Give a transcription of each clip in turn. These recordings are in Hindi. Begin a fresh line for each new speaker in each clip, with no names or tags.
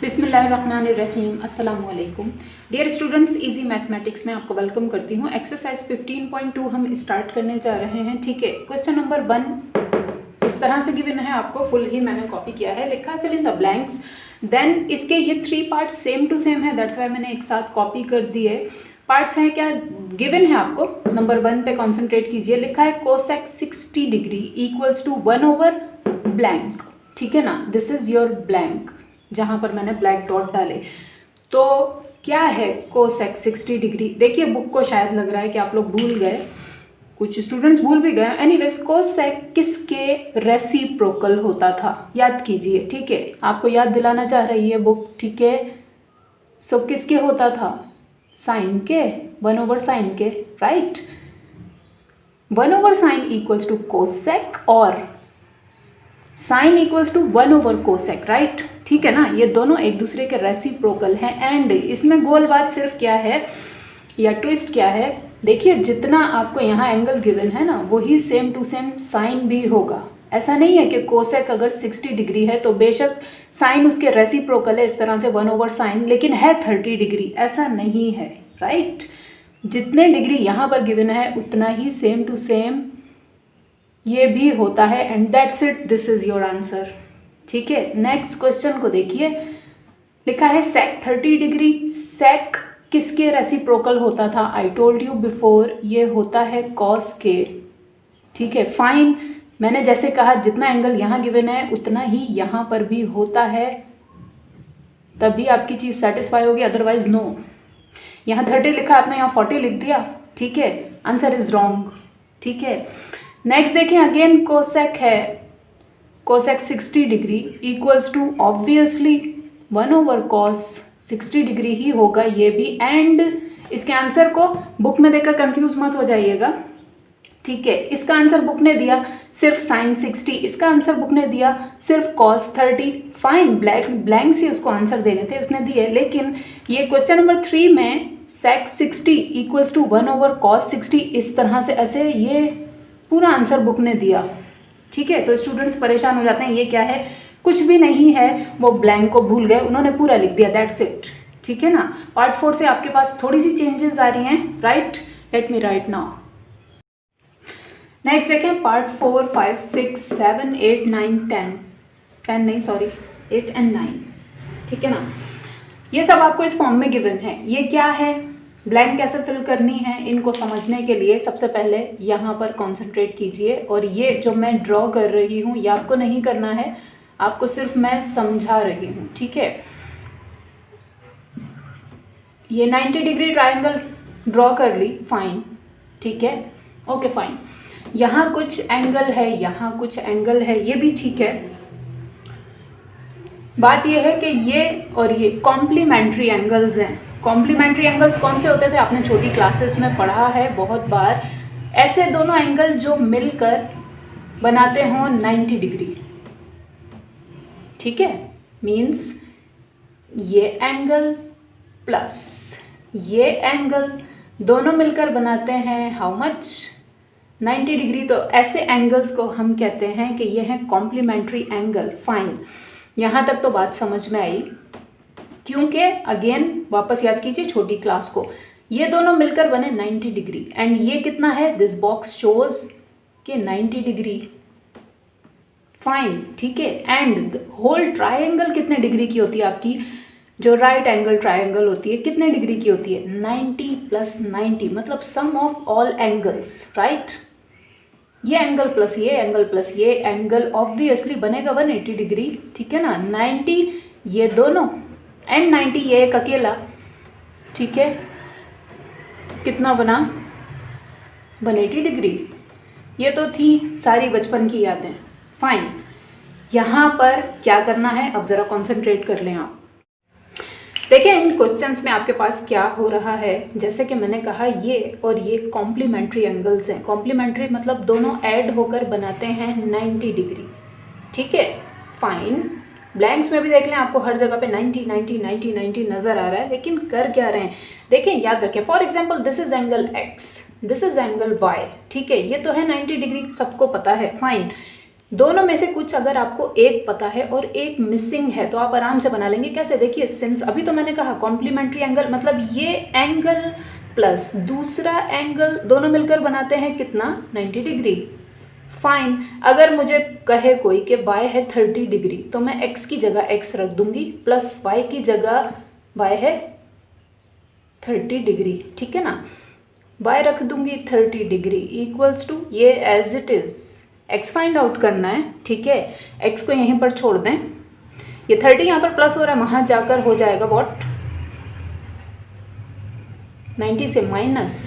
बिस्मिल्लाहिर्रहमानिर्रहीम अस्सलाम वालेकुम। डियर स्टूडेंट्स, इजी मैथमेटिक्स में आपको वेलकम करती हूँ। एक्सरसाइज 15.2 हम स्टार्ट करने जा रहे हैं। ठीक है, क्वेश्चन नंबर 1 इस तरह से गिवन है आपको, फुल ही मैंने कॉपी किया है, लिखा है fill in the blanks. Then इसके ये 3 पार्ट सेम टू सेम है, दैट्स वाई मैंने एक साथ कॉपी कर दिए। पार्ट्स हैं क्या, गिवन है आपको। नंबर 1 पे कॉन्सेंट्रेट कीजिए। लिखा है कोसेक 60 डिग्री इक्वल्स टू 1/ब्लैंक। ठीक है ना, दिस इज योर ब्लैंक जहाँ पर मैंने ब्लैक डॉट डाले। तो क्या है कोसेक 60 डिग्री। देखिए बुक को शायद लग रहा है कि आप लोग भूल गए, कुछ स्टूडेंट्स भूल भी गए। एनीवेज, कोसेक किसके रेसिप्रोकल होता था, याद कीजिए। ठीक है, आपको याद दिलाना चाह रही है बुक। ठीक है, सो किसके होता था, साइन के, 1/sin के, right. 1/sin equals to cosec और साइन इक्वल्स टू 1/कोसेक, राइट। ठीक है ना, ये दोनों एक दूसरे के रेसिप्रोकल हैं। एंड इसमें गोल बात सिर्फ क्या है, या ट्विस्ट क्या है, देखिए जितना आपको यहाँ एंगल गिवन है ना, वही सेम टू सेम साइन भी होगा। ऐसा नहीं है कि कोसेक अगर 60 डिग्री है तो बेशक साइन उसके रेसिप्रोकल है, इस तरह से 1/sin, लेकिन है 30 डिग्री, ऐसा नहीं है, राइट। जितने डिग्री यहाँ पर गिवन है उतना ही सेम टू सेम ये भी होता है। And that's it, this is your answer. ठीक है, नेक्स्ट क्वेश्चन को देखिए। लिखा है सेक 30 डिग्री। सेक किसके रेसिप्रोकल होता था, आई टोल्ड यू बिफोर, ये होता है कॉस के। ठीक है, फाइन, मैंने जैसे कहा जितना एंगल यहाँ गिवन है उतना ही यहाँ पर भी होता है, तभी आपकी चीज़ सेटिस्फाई होगी, अदरवाइज नो। यहाँ 30 लिखा, आपने यहाँ 40 लिख दिया। ठीक है, आंसर इज रॉन्ग। ठीक है, नेक्स्ट देखें, अगेन कोसेक है, cosec 60 degree equals to obviously 1/cos 60 degree ही होगा ये भी। एंड इसके आंसर को बुक में देखकर कंफ्यूज मत हो जाइएगा। ठीक है, इसका आंसर बुक ने दिया सिर्फ साइन 60, इसका आंसर बुक ने दिया सिर्फ cos 30। फाइन, ब्लैंक से उसको आंसर देने थे, उसने दिए। लेकिन ये क्वेश्चन नंबर 3 में सेक 60 इक्वल्स टू 1/cos 60, इस तरह से ऐसे ये पूरा आंसर बुक ने दिया। ठीक है, तो स्टूडेंट्स परेशान हो जाते हैं, ये क्या है, कुछ भी नहीं है, वो ब्लैंक को भूल गए, उन्होंने पूरा लिख दिया, दैट्स इट। ठीक है ना, पार्ट 4 से आपके पास थोड़ी सी चेंजेस आ रही हैं, right. Let me write now. Next देखें, पार्ट 4, 5, 6, 7, 8, 9, 10 नहीं, सॉरी 8 और 9। ठीक है ना, ये सब आपको इस फॉर्म में गिवन है। ये क्या है, ब्लैंक कैसे फिल करनी है, इनको समझने के लिए सबसे पहले यहाँ पर कंसंट्रेट कीजिए। और ये जो मैं ड्रॉ कर रही हूँ ये आपको नहीं करना है, आपको सिर्फ मैं समझा रही हूँ। ठीक है, ये 90 डिग्री ट्रायंगल ड्रॉ कर ली, फाइन। ठीक है, ओके फाइन। यहाँ कुछ एंगल है, यहाँ कुछ एंगल है, ये भी ठीक है। बात यह है कि ये और ये कॉम्प्लीमेंट्री एंगल्स हैं। कॉम्प्लीमेंट्री एंगल्स कौन से होते थे, आपने छोटी क्लासेस में पढ़ा है बहुत बार। ऐसे दोनों एंगल जो मिलकर बनाते हों 90 डिग्री। ठीक है, मीन्स ये एंगल प्लस ये एंगल दोनों मिलकर बनाते हैं हाउ मच, 90 डिग्री। तो ऐसे एंगल्स को हम कहते हैं कि ये हैं कॉम्प्लीमेंट्री एंगल। फाइन, यहाँ तक तो बात समझ में आई। क्योंकि अगेन वापस याद कीजिए छोटी क्लास को, ये दोनों मिलकर बने 90 डिग्री। एंड ये कितना है, दिस बॉक्स शोज कि 90 डिग्री। फाइन, ठीक है। एंड होल ट्रायंगल कितने डिग्री की होती है आपकी, जो राइट एंगल ट्रायंगल होती है कितने डिग्री की होती है, 90 + 90, मतलब सम ऑफ ऑल एंगल्स, राइट। ये एंगल प्लस ये एंगल प्लस ये एंगल ऑब्वियसली बनेगा 180 डिग्री। ठीक है ना, 90 ये दोनों एंड 90 ये एक अकेला। ठीक है, कितना बना, 180 डिग्री। ये तो थी सारी बचपन की यादें। फाइन, यहाँ पर क्या करना है, अब ज़रा कंसंट्रेट कर लें आप। देखिए इन क्वेश्चंस में आपके पास क्या हो रहा है, जैसे कि मैंने कहा ये और ये कॉम्प्लीमेंट्री एंगल्स हैं। कॉम्प्लीमेंट्री मतलब दोनों ऐड होकर बनाते हैं 90 डिग्री। ठीक है, फाइन। ब्लैंक्स में भी देख लें, आपको हर जगह पे 90 90 90 90 नज़र आ रहा है, लेकिन कर क्या रहे हैं, देखें, याद रखें। For example this is angle x, this is angle y। ठीक है, ये तो है 90 डिग्री, सबको पता है, फाइन। दोनों में से कुछ अगर आपको एक पता है और एक मिसिंग है तो आप आराम से बना लेंगे। कैसे? देखिए, सिंस अभी तो मैंने कहा कॉम्प्लीमेंट्री एंगल, मतलब ये एंगल प्लस दूसरा एंगल दोनों मिलकर बनाते हैं कितना? 90 डिग्री। फाइन। अगर मुझे कहे कोई कि y है 30 डिग्री तो मैं x की जगह x रख दूंगी प्लस y की जगह y है 30 डिग्री, ठीक है ना। y रख दूंगी 30 डिग्री इक्वल्स टू ये as it is x find out करना है, ठीक है। x को यहीं पर छोड़ दें, ये 30 यहाँ पर प्लस हो रहा है, वहाँ जाकर हो जाएगा व्हाट? 90 से माइनस,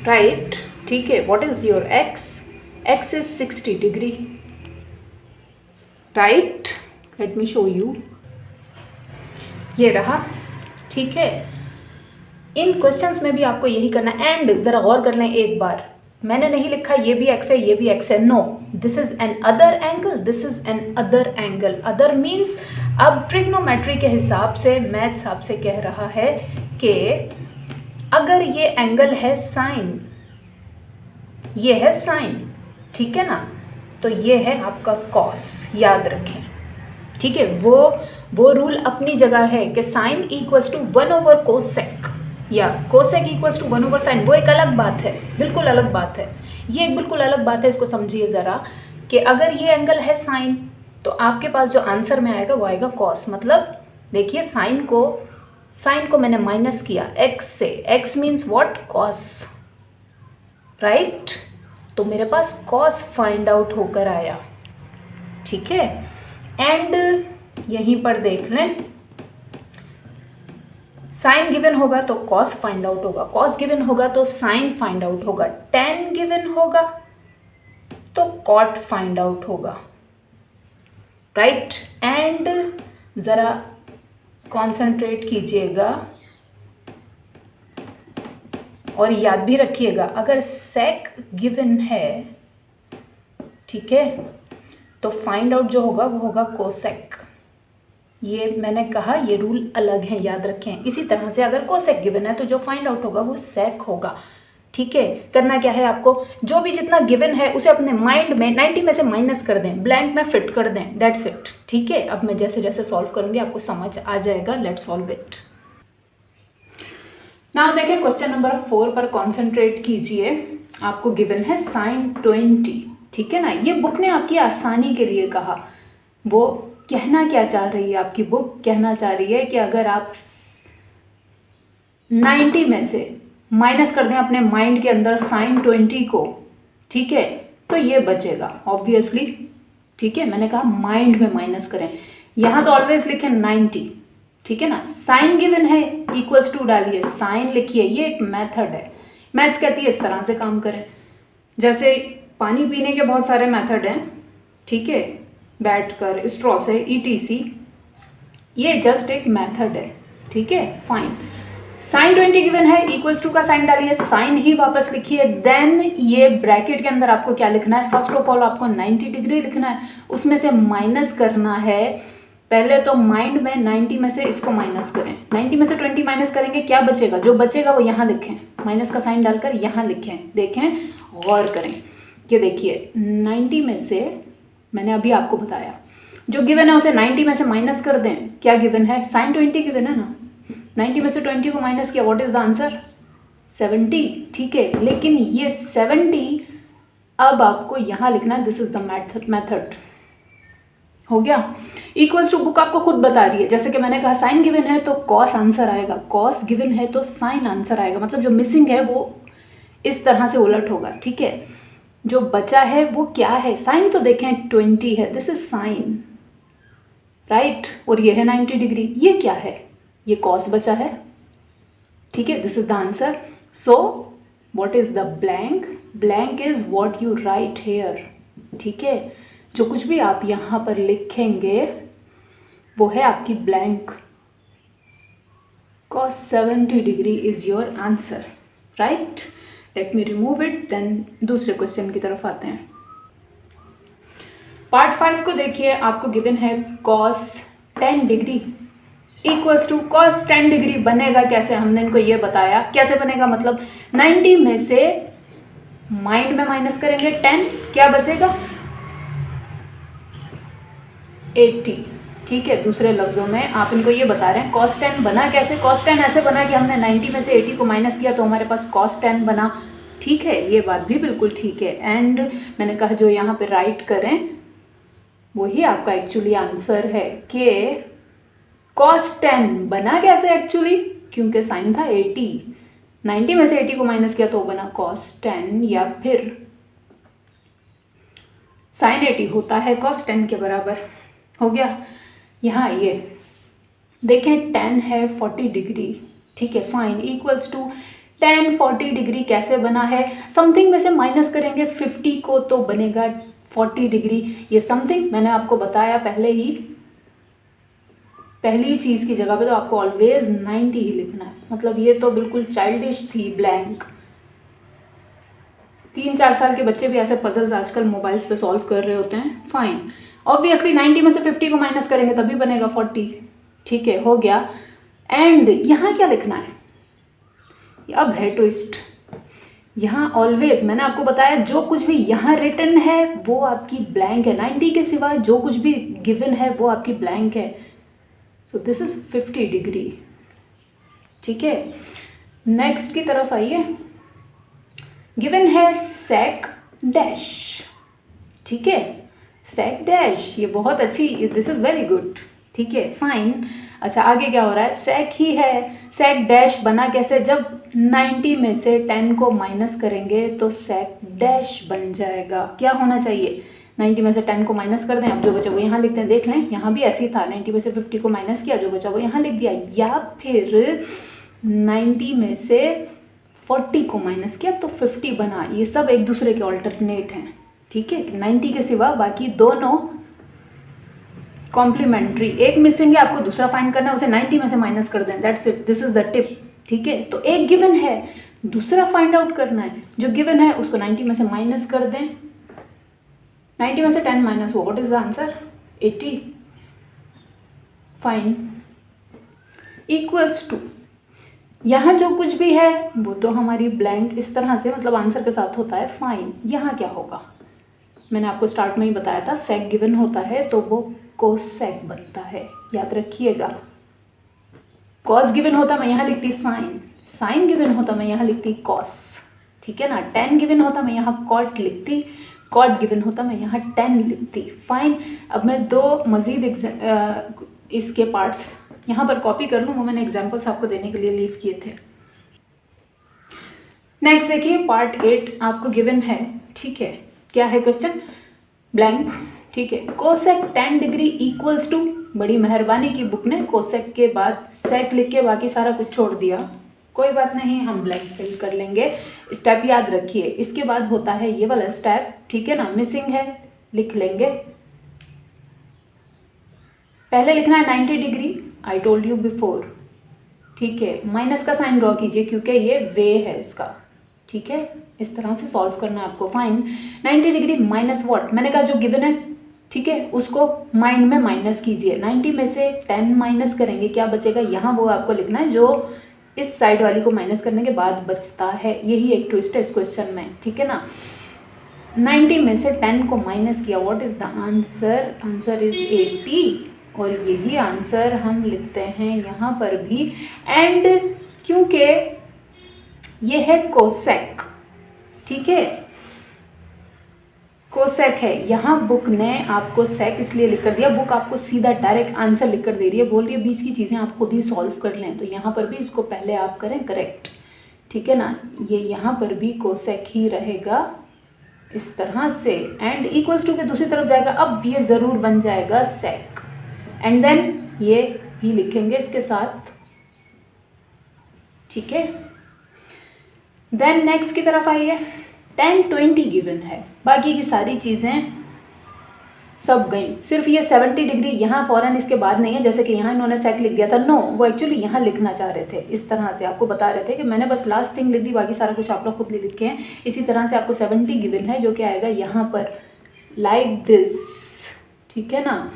राइट, ठीक है। What is your x? x is 60 degree, right. Let me show you, ये रहा, ठीक है। इन क्वेश्चंस में भी आपको यही करना है। एंड ज़रा गौर कर लें एक बार, मैंने नहीं लिखा ये भी x है ये भी x है, no, this is another angle, this is another angle. Other means अब ट्रिग्नोमेट्री के हिसाब से मैथ्स आपसे कह रहा है कि अगर ये एंगल है साइन, ये है साइन, ठीक है ना, तो ये है आपका कॉस, याद रखें, ठीक है। वो रूल अपनी जगह है कि sine equals to 1 over cosec या cosec equals to 1 over sine, वो एक अलग बात है, बिल्कुल अलग बात है। ये एक बिल्कुल अलग बात है, इसको समझिए ज़रा कि अगर ये एंगल है साइन तो आपके पास जो आंसर में आएगा वो आएगा कॉस। मतलब देखिए, साइन को मैंने माइनस किया x से, x means what? Cos, right. तो मेरे पास कॉस फाइंड आउट होकर आया, ठीक है। एंड यहीं पर देख लें, साइन गिवन होगा तो कॉस फाइंड आउट होगा, कॉस गिवन होगा तो साइन फाइंड आउट होगा, टेन गिवन होगा तो कॉट फाइंड आउट होगा, राइट। एंड ज़रा कॉन्सेंट्रेट कीजिएगा और याद भी रखिएगा, अगर सेक गिवन है, ठीक है, तो फाइंड आउट जो होगा वो होगा कोसेक। ये मैंने कहा ये रूल अलग है, याद रखें। इसी तरह से अगर कोसेक गिवन है तो जो फाइंड आउट होगा वो सेक होगा, ठीक है। करना क्या है आपको, जो भी जितना गिवन है उसे अपने माइंड में 90 में से माइनस कर दें, ब्लैंक में फिट कर दें, दैट्स इट, ठीक है। अब मैं जैसे जैसे सॉल्व करूँगी आपको समझ आ जाएगा। Let's solve it. नाउ देखिए, क्वेश्चन नंबर 4 पर कॉन्सेंट्रेट कीजिए। आपको गिवन है साइन 20, ठीक है ना। ये बुक ने आपकी आसानी के लिए कहा, वो कहना क्या चाह रही है आपकी बुक? कहना चाह रही है कि अगर आप 90 में से माइनस कर दें अपने माइंड के अंदर साइन 20 को, ठीक है, तो ये बचेगा ऑब्वियसली, ठीक है। मैंने कहा माइंड में माइनस करें, यहाँ तो ऑलवेज लिखें 90, ठीक है ना। साइन गिवन है इक्वल्स टू डालिए, साइन लिखिए, ये एक मेथड है। मैथ्स कहती है इस तरह से काम करें, जैसे पानी पीने के बहुत सारे मेथड हैं, ठीक है, बैठकर, स्ट्रॉ से, ETC, ये जस्ट एक मेथड है, ठीक है, फाइन। साइन 20 गिवन है, इक्वल्स टू का साइन डालिए, साइन ही वापस लिखिए, देन ये ब्रैकेट के अंदर आपको क्या लिखना है? फर्स्ट ऑफ ऑल आपको 90 डिग्री लिखना है, उसमें से माइनस करना है। पहले तो माइंड में 90 में से इसको माइनस करें, 90 में से 20 माइनस करेंगे, क्या बचेगा? जो बचेगा वो यहाँ लिखें, माइनस का साइन डालकर यहाँ लिखें। देखें, गौर करें, ये देखिए 90 में से मैंने अभी आपको बताया जो गिवन है उसे 90 में से माइनस कर दें। क्या गिवन है? साइन 20 गिवन है ना, 90 में से 20 को माइनस किया, व्हाट इज द आंसर? 70, ठीक है। लेकिन ये 70 अब आपको यहाँ लिखना है, दिस इज द मेथड। हो गया। इक्वल्स टू बुक आपको खुद बता रही है, जैसे कि मैंने कहा साइन गिवन है तो कॉस आंसर आएगा, कॉस गिवन है तो साइन आंसर आएगा, मतलब जो मिसिंग है वो इस तरह से उलट होगा, ठीक है। जो बचा है वो क्या है? साइन तो देखें 20 है, दिस इज साइन, राइट, और ये है 90 डिग्री। ये क्या है? ये कॉस बचा है, ठीक है, this is the answer. So what is the blank? Blank is what you write here, ठीक है। जो कुछ भी आप यहाँ पर लिखेंगे वो है आपकी blank. cos 70 degree is your answer, right. Let me remove it, then दूसरे क्वेश्चन की तरफ आते हैं। पार्ट 5 को देखिए, आपको गिवन है cos 10 degree equals to cos 10 degree बनेगा कैसे? हमने इनको ये बताया कैसे बनेगा, मतलब 90 में से माइंड में माइनस करेंगे 10, क्या बचेगा? 80, ठीक है। दूसरे लफ्ज़ों में आप इनको ये बता रहे हैं cos 10 बना कैसे, cos 10 ऐसे बना कि हमने 90 में से 80 को माइनस किया तो हमारे पास cos 10 बना, ठीक है। ये बात भी बिल्कुल ठीक है। एंड मैंने कहा जो यहाँ पे राइट करें वही आपका एक्चुअली आंसर है कि cos 10 बना कैसे एक्चुअली, क्योंकि साइन था 80, 90 में से 80 को माइनस किया तो बना cos 10, या फिर साइन 80 होता है cos 10 के बराबर। हो गया। यहाँ ये देखें 10 है 40 डिग्री, ठीक है, फाइन, इक्वल्स टू 10 40 डिग्री कैसे बना है, समथिंग में से माइनस करेंगे 50 को तो बनेगा 40 डिग्री। ये समथिंग मैंने आपको बताया पहले ही, पहली चीज़ की जगह पे तो आपको ऑलवेज 90 ही लिखना है। मतलब ये तो बिल्कुल चाइल्डिश थी, ब्लैंक। 3-4 साल के बच्चे भी ऐसे पजल्स आजकल मोबाइल्स पे सॉल्व कर रहे होते हैं। फाइन, ऑब्वियसली 90 में से 50 को माइनस करेंगे तभी बनेगा 40, ठीक है, हो गया। एंड यहाँ क्या लिखना है, अब है ट्विस्ट। यहाँ ऑलवेज मैंने आपको बताया जो कुछ भी यहाँ रिटन है वो आपकी ब्लैंक है, 90 के सिवा जो कुछ भी गिवन है वो आपकी ब्लैंक है। सो दिस इज 50 डिग्री, ठीक है। नेक्स्ट की तरफ आइए, गिवन है सेक डैश, ठीक है, सेक डैश, ये बहुत अच्छी, दिस इज वेरी गुड, ठीक है, फाइन। अच्छा आगे क्या हो रहा है, सेक ही है, सेक डैश बना कैसे, जब 90 में से 10 को माइनस करेंगे तो सेक डैश बन जाएगा। क्या होना चाहिए, 90 में से 10 को माइनस कर दें, अब जो बचा वो यहाँ लिखते हैं, देख लें यहाँ भी ऐसे ही था, 90 में से 50 को माइनस किया, जो बचा वो यहाँ लिख दिया, या फिर 90 में से 40 को माइनस किया तो 50 बना। ये सब एक दूसरे के ऑल्टरनेट हैं, ठीक है, 90 के सिवा बाकी दोनों कॉम्प्लीमेंट्री। एक मिसिंग है, आपको दूसरा फाइंड करना है, उसे 90 में से माइनस कर दें, that's it, this is the tip, ठीक है। तो एक गिवन है, दूसरा फाइंड आउट करना है, जो गिवन है उसको 90 में से माइनस कर दें, 90 में से 10 माइनस वो, what is the answer, 80, fine, equals to, यहाँ जो कुछ भी है वो तो हमारी ब्लैंक इस तरह से मतलब आंसर के साथ होता है, फाइन। यहाँ क्या होगा, मैंने आपको स्टार्ट में ही बताया था, सेक गिवन होता है तो वो कोसेक बनता है, याद रखिएगा। कॉस गिवन होता मैं यहाँ लिखती साइन, साइन गिवन होता मैं यहाँ लिखती कॉस, ठीक है ना। 10 गिवन होता मैं यहाँ कॉट लिखती, कॉट गिवन होता मैं यहाँ 10 लिखती, फाइन। अब मैं दो मज़ीद इसके पार्ट्स यहाँ पर कॉपी कर लूँ, वो मैंने एग्जाम्पल्स आपको देने के लिए लीव किए थे। नेक्स्ट देखिए पार्ट 8 आपको गिवन है, ठीक है, क्या है क्वेश्चन, ब्लैंक, ठीक है। कोसेक 10 डिग्री इक्वल्स टू, बड़ी मेहरबानी की बुक ने कोसेक के बाद सेक लिख के बाकी सारा कुछ छोड़ दिया, कोई बात नहीं, हम ब्लैंक फिल कर लेंगे। स्टेप याद रखिए, इसके बाद होता है ये वाला स्टेप, ठीक है ना, मिसिंग है, लिख लेंगे। पहले लिखना है 90 degree, I told you before, ठीक है। माइनस का साइन ड्रॉ कीजिए क्योंकि ये वे है इसका, ठीक है, इस तरह से सॉल्व करना है आपको, फाइन। 90 डिग्री माइनस व्हाट, मैंने कहा जो गिवन है, ठीक है, उसको माइंड में माइनस कीजिए, 90 में से 10 माइनस करेंगे, क्या बचेगा, यहाँ वो आपको लिखना है जो इस साइड वाली को माइनस करने के बाद बचता है, यही एक ट्विस्ट है इस क्वेश्चन में, ठीक है ना। 90 में से 10 को माइनस किया, what is the answer, answer is 80, और यही आंसर हम लिखते हैं यहाँ पर भी। एंड क्योंकि ये है कोसेक, ठीक है, कोसेक है, यहाँ बुक ने आपको सेक इसलिए लिख कर दिया, बुक आपको सीधा डायरेक्ट आंसर लिख कर दे रही है, बोल रही है बीच की चीज़ें आप खुद ही सॉल्व कर लें, तो यहाँ पर भी इसको पहले आप करें करेक्ट, ठीक है ना। ये यहाँ पर भी कोसेक ही रहेगा इस तरह से, एंड इक्वल्स टू के दूसरी तरफ जाएगा, अब ये ज़रूर बन जाएगा सेक, एंड देन ये भी लिखेंगे इसके साथ, ठीक है। देन नेक्स्ट की तरफ आइए, 10 20 गिवन है, बाकी की सारी चीज़ें सब गई, सिर्फ ये 70 डिग्री यहाँ फ़ौरन इसके बाद नहीं है, जैसे कि यहाँ इन्होंने सेक लिख दिया था, नो, वो एक्चुअली यहाँ लिखना चाह रहे थे, इस तरह से आपको बता रहे थे कि मैंने बस लास्ट थिंग लिख दी, बाकी सारा कुछ आप लोग खुद लिखे हैं। इसी तरह से आपको 70 गिवन है जो कि आएगा यहाँ पर लाइक दिस, ठीक है ना।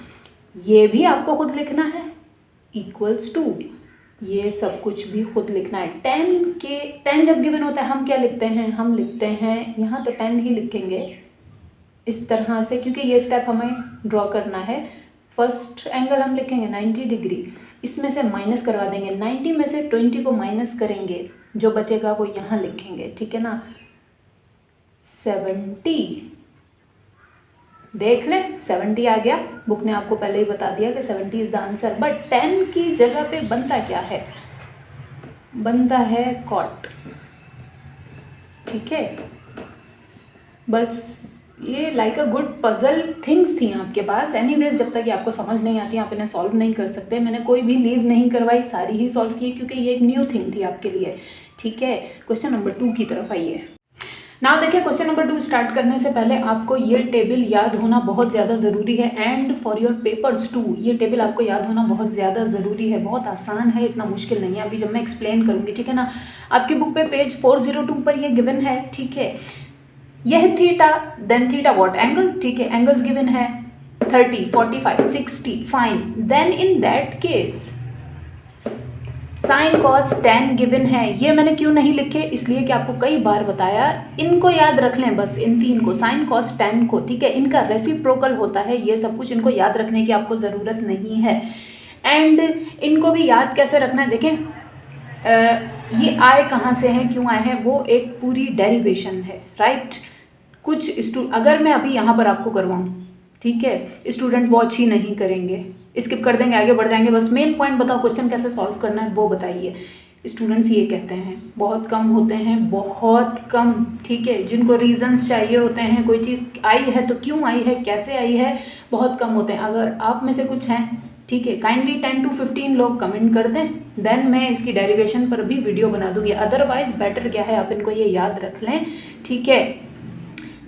ये भी आपको खुद लिखना है, इक्वल्स टू, ये सब कुछ भी खुद लिखना है। 10 जब गिवन होता है हम क्या लिखते हैं, हम लिखते हैं यहाँ तो 10 ही लिखेंगे इस तरह से, क्योंकि ये स्टेप हमें ड्रॉ करना है फर्स्ट एंगल हम लिखेंगे 90 डिग्री, इसमें से माइनस करवा देंगे, 90 में से 20 को माइनस करेंगे, जो बचेगा वो यहाँ लिखेंगे, ठीक है ना, 70। देख लें 70 आ गया, बुक ने आपको पहले ही बता दिया कि 70 इज द आंसर। बट 10 की जगह पे बनता क्या है, बनता है कॉट, ठीक है। बस ये like a good puzzle things थी आपके पास। एनीवेज, जब तक ये आपको समझ नहीं आती आप इन्हें सॉल्व नहीं कर सकते। मैंने कोई भी लीव नहीं करवाई, सारी ही सॉल्व की, क्योंकि ये एक न्यू थिंग थी आपके लिए, ठीक है। क्वेश्चन नंबर 2 की तरफ आइए। नाउ देखिए, क्वेश्चन नंबर 2 स्टार्ट करने से पहले आपको ये टेबल याद होना बहुत ज़्यादा ज़रूरी है, and for your papers to ये टेबल आपको याद होना बहुत ज़्यादा ज़रूरी है। बहुत आसान है, इतना मुश्किल नहीं है। अभी जब मैं एक्सप्लेन करूँगी, ठीक है ना, आपकी बुक पे पेज 402 पर ये गिवन है, ठीक है। यह theta, then theta what angle, ठीक है, एंगल्स गिवन है 30, 45, 60, fine. Then in that case sine cos tan given है। ये मैंने क्यों नहीं लिखे, इसलिए कि आपको कई बार बताया, इनको याद रख लें बस, इन तीन को, साइन कॉस tan को, ठीक है, इनका रेसिप्रोकल होता है, ये सब कुछ इनको याद रखने की आपको ज़रूरत नहीं है। एंड इनको भी याद कैसे रखना है, देखें ये आए कहाँ से हैं, क्यों आए हैं, वो एक पूरी डेरिवेशन है, राइट। कुछ अगर मैं अभी यहाँ पर आपको करवाऊँ, ठीक है, स्टूडेंट वॉच ही नहीं करेंगे, स्किप कर देंगे, आगे बढ़ जाएंगे, बस मेन पॉइंट बताओ, क्वेश्चन कैसे सॉल्व करना है वो बताइए। स्टूडेंट्स ये कहते हैं, बहुत कम होते हैं, बहुत कम, ठीक है, जिनको रीजंस चाहिए होते हैं, कोई चीज़ आई है तो क्यों आई है, कैसे आई है, बहुत कम होते हैं। अगर आप में से कुछ हैं, ठीक है, काइंडली 10 to 15 लोग कमेंट कर दें, देन मैं इसकी डेरिवेशन पर भी वीडियो बना दूंगी। अदरवाइज बेटर क्या है, आप इनको ये याद रख लें, ठीक है।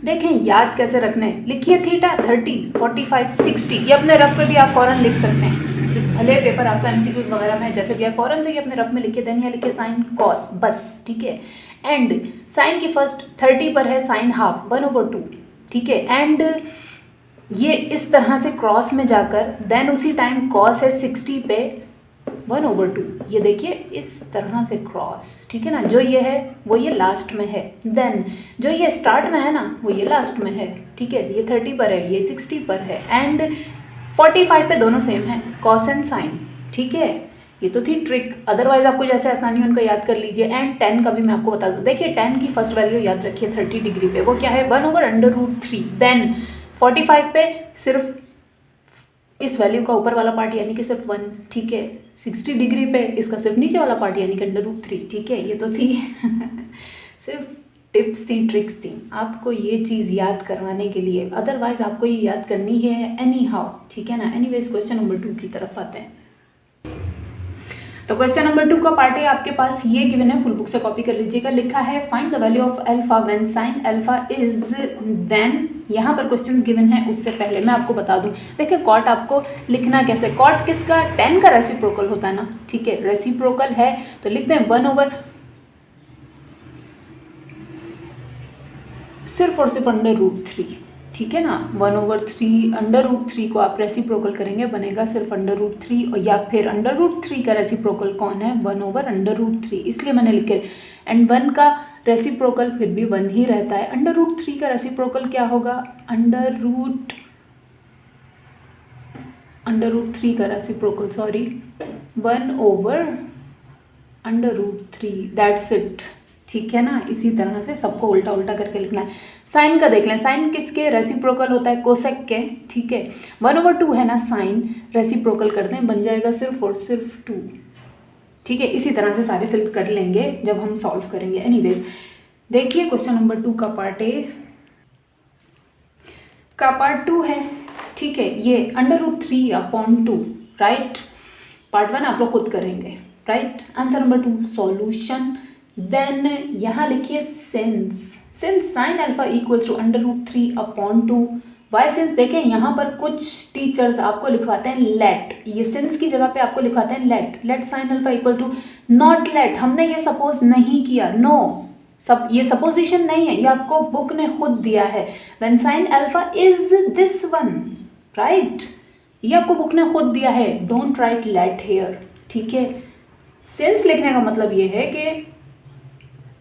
देखें याद कैसे रखना है, लिखिए थीटा 30, 45, 60, ये अपने रफ पे भी आप फ़ौरन लिख सकते हैं, भले पेपर आपका MCQs वगैरह में जैसे भी है, फ़ौरन से ये अपने रफ में लिखिए। देन यहाँ लिखिए साइन कॉस, बस, ठीक है। एंड साइन की फर्स्ट 30 पर है साइन हाफ 1/2, ठीक है। एंड ये इस तरह से क्रॉस में जाकर देन उसी टाइम कॉस है 60 पे 1/2, ये देखिए इस तरह से क्रॉस, ठीक है ना, जो ये है वो ये लास्ट में है, देन जो ये स्टार्ट में है ना वो ये लास्ट में है, ठीक है। ये 30 पर है, ये 60 पर है, एंड 45 पे दोनों सेम है, कॉस एंड साइन, ठीक है। ये तो थी ट्रिक, अदरवाइज आपको जैसे आसानी उनको याद कर लीजिए। एंड 10 का भी मैं आपको बता दूँ, देखिए 10 की फर्स्ट वैल्यू याद रखिए 30 डिग्री पे, वो क्या है 1/√3। देन 45 पे सिर्फ इस वैल्यू का ऊपर वाला पार्ट यानी कि सिर्फ 1, ठीक है। 60 डिग्री पे इसका सिर्फ नीचे वाला पार्ट यानी कि √3, ठीक है। ये तो थी सिर्फ टिप्स थी, ट्रिक्स थी आपको ये चीज़ याद करवाने के लिए, अदरवाइज आपको ये याद करनी है एनी हाउ, ठीक है ना। एनीवेज क्वेश्चन नंबर 2 की तरफ आते हैं। तो क्वेश्चन नंबर 2 का पार्ट है आपके पास, ये गिवन है, फुल बुक से कॉपी कर लीजिएगा। लिखा है find the value of alpha when sine alpha is, then यहाँ पर क्वेश्चन गिवन है, उससे पहले मैं आपको बता दूं, देखिए कॉट आपको लिखना कैसे, कॉट किसका, tan का रेसिप्रोकल होता है ना, ठीक है, रेसिप्रोकल है तो लिख दें 1/, सिर्फ और सिर्फ √3, ठीक है ना, 1/3, √3 को आप रेसिप्रोकल करेंगे बनेगा सिर्फ √3, और या फिर √3 का रेसिप्रोकल कौन है 1/√3, इसलिए मैंने लिखे। एंड 1 का रेसिप्रोकल फिर भी 1 ही रहता है, √3 का रेसिप्रोकल क्या होगा, √3 का रेसिप्रोकल 1/√3, दैट्स इट, ठीक है ना। इसी तरह से सबको उल्टा उल्टा करके लिखना है। साइन का देख लें, साइन किसके रेसिप्रोकल होता है, कोसेक के, ठीक है। 1/2 है ना साइन, रेसिप्रोकल कर दें बन जाएगा सिर्फ और सिर्फ 2, ठीक है। इसी तरह से सारे फिल कर लेंगे जब हम सॉल्व करेंगे। एनीवेज देखिए क्वेश्चन नंबर 2 का पार्ट ए का पार्ट 2 है, ठीक है। ये √3/2, राइट। पार्ट 1 आप लोग खुद करेंगे, right. Answer number 2 solution. Then यहाँ लिखिए since sine alpha equals to √3/2, why since, देखें यहाँ पर कुछ टीचर्स आपको लिखवाते हैं लेट, ये सिंस की जगह पे आपको लिखवाते हैं let sine alpha equal to, not let, हमने ये सपोज नहीं किया, नो, ये सपोजिशन नहीं है, ये आपको बुक ने खुद दिया है। When sine alpha is this one, right, ये आपको बुक ने खुद दिया है, डोंट राइट लेट हेयर, ठीक है। सिंस लिखने का मतलब ये है कि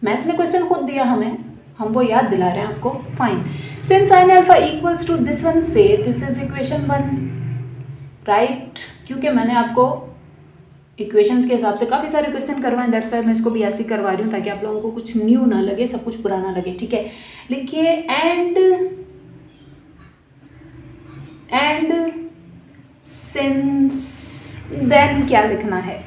मैथ्स ने क्वेश्चन खुद दिया हमें, हम वो याद दिला रहे हैं आपको, fine. Since sine alpha equals to this one, say this is equation 1, right, क्योंकि मैंने आपको इक्वेशंस के हिसाब से काफ़ी सारे क्वेश्चन करवाएं, दैट्स वाई मैं इसको भी ऐसे ही करवा रही हूँ ताकि आप लोगों को कुछ न्यू ना लगे, सब कुछ पुराना लगे। ठीक है, लिखिए एंड सिंस देन क्या लिखना है,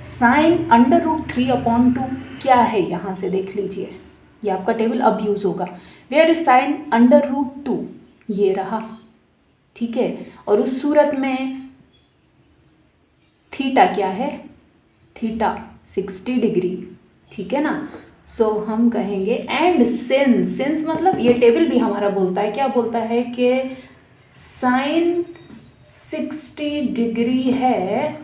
साइन √3/2 क्या है, यहाँ से देख लीजिए, ये आपका टेबल अब यूज़ होगा। वेयर इज साइन √2, ये रहा। ठीक है, और उस सूरत में थीटा क्या है, थीटा 60 डिग्री। ठीक है ना, सो हम कहेंगे एंड सिंस मतलब ये टेबल भी हमारा बोलता है, क्या बोलता है कि साइन 60 डिग्री है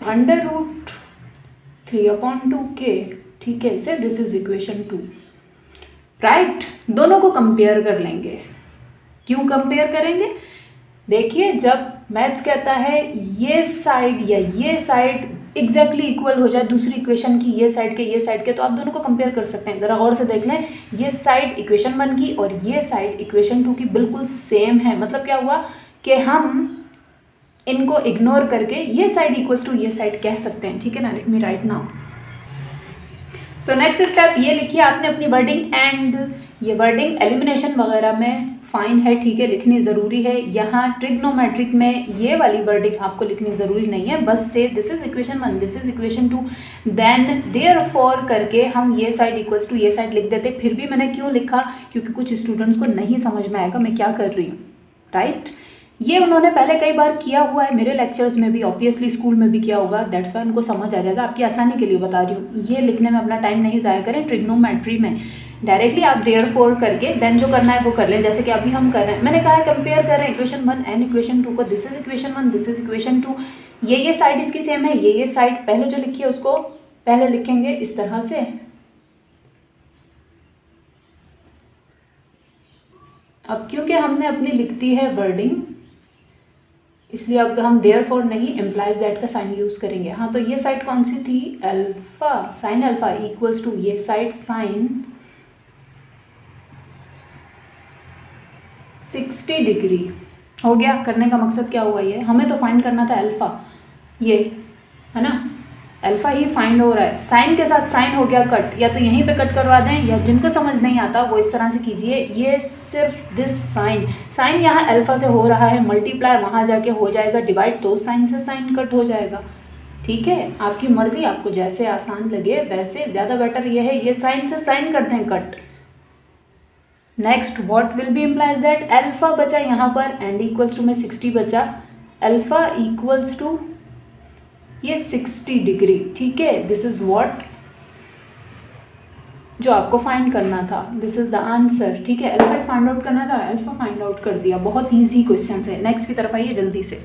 √3/2 के। ठीक है, से दिस इज इक्वेशन 2, राइट। दोनों को कंपेयर कर लेंगे। क्यों कंपेयर करेंगे, देखिए जब मैथ्स कहता है ये साइड या ये साइड एग्जैक्टली इक्वल हो जाए दूसरी इक्वेशन की, ये साइड के, तो आप दोनों को कंपेयर कर सकते हैं। ज़रा गौर से देख लें, ये साइड इक्वेशन 1 की और ये साइड इक्वेशन 2 की बिल्कुल सेम है। मतलब क्या हुआ कि हम इनको इग्नोर करके ये साइड इक्वल्स टू ये साइड कह सकते हैं। ठीक है ना, late me write now. So next step ये लिखिए आपने अपनी वर्डिंग, एंड ये वर्डिंग एलिमिनेशन वगैरह में फाइन है, ठीक है, लिखनी ज़रूरी है। यहाँ ट्रिग्नोमेट्रिक में ये वाली वर्डिंग आपको लिखनी ज़रूरी नहीं है, बस say this is equation 1, this is equation 2, then therefore करके हम ये साइड इक्वल्स टू ये साइड लिख देते। फिर भी मैंने क्यों लिखा, क्योंकि कुछ स्टूडेंट्स को नहीं समझ में आएगा मैं क्या कर रही हूँ, राइट। ये उन्होंने पहले कई बार किया हुआ है मेरे लेक्चर्स में भी, ऑब्वियसली स्कूल में भी किया होगा, दैट्स वाई उनको समझ आ जाएगा। आपकी आसानी के लिए बता रही हूँ, ये लिखने में अपना टाइम नहीं ज़ाया करें। ट्रिग्नोमेट्री में डायरेक्टली आप देयरफॉर करके देन जो करना है वो कर लें, जैसे कि अभी हम कर रहे हैं। मैंने कहा है कंपेयर कर रहे हैं इक्वेशन 1 एंड इक्वेशन 2 को, this is equation 1, this is equation 2, ये साइड इसकी सेम है, ये साइड पहले जो लिखी है उसको पहले लिखेंगे इस तरह से। अब क्योंकि हमने अपनी लिख दी है वर्डिंग, इसलिए अब हम देयरफॉर नहीं इम्प्लाइज दैट का साइन यूज़ करेंगे। हाँ, तो ये साइड कौन सी थी, alpha, sine alpha equals to ये साइड साइन 60 डिग्री हो गया। करने का मकसद क्या हुआ, ये हमें तो फाइंड करना था अल्फा, ये है ना, अल्फा ही फाइंड हो रहा है। साइन के साथ साइन हो गया कट, या तो यहीं पे कट करवा दें, या जिनको समझ नहीं आता वो इस तरह से कीजिए। ये सिर्फ दिस साइन यहाँ अल्फा से हो रहा है, मल्टीप्लाई वहाँ जाके हो जाएगा डिवाइड, तो साइन से साइन कट हो जाएगा। ठीक है, आपकी मर्जी, आपको जैसे आसान लगे वैसे, ज़्यादा बेटर ये है ये साइन से साइन कर दें cut. Next what will be implies that, alpha बचा यहाँ पर एंड इक्वल्स टू में 60 बचा, अल्फा इक्वल्स टू ये 60 डिग्री। ठीक है, दिस इज व्हाट जो आपको फाइंड करना था, दिस इज द आंसर। ठीक है, अल्फा फाइंड आउट करना था, अल्फा फाइंड आउट कर दिया। बहुत इजी क्वेश्चन है। नेक्स्ट की तरफ आइए जल्दी से।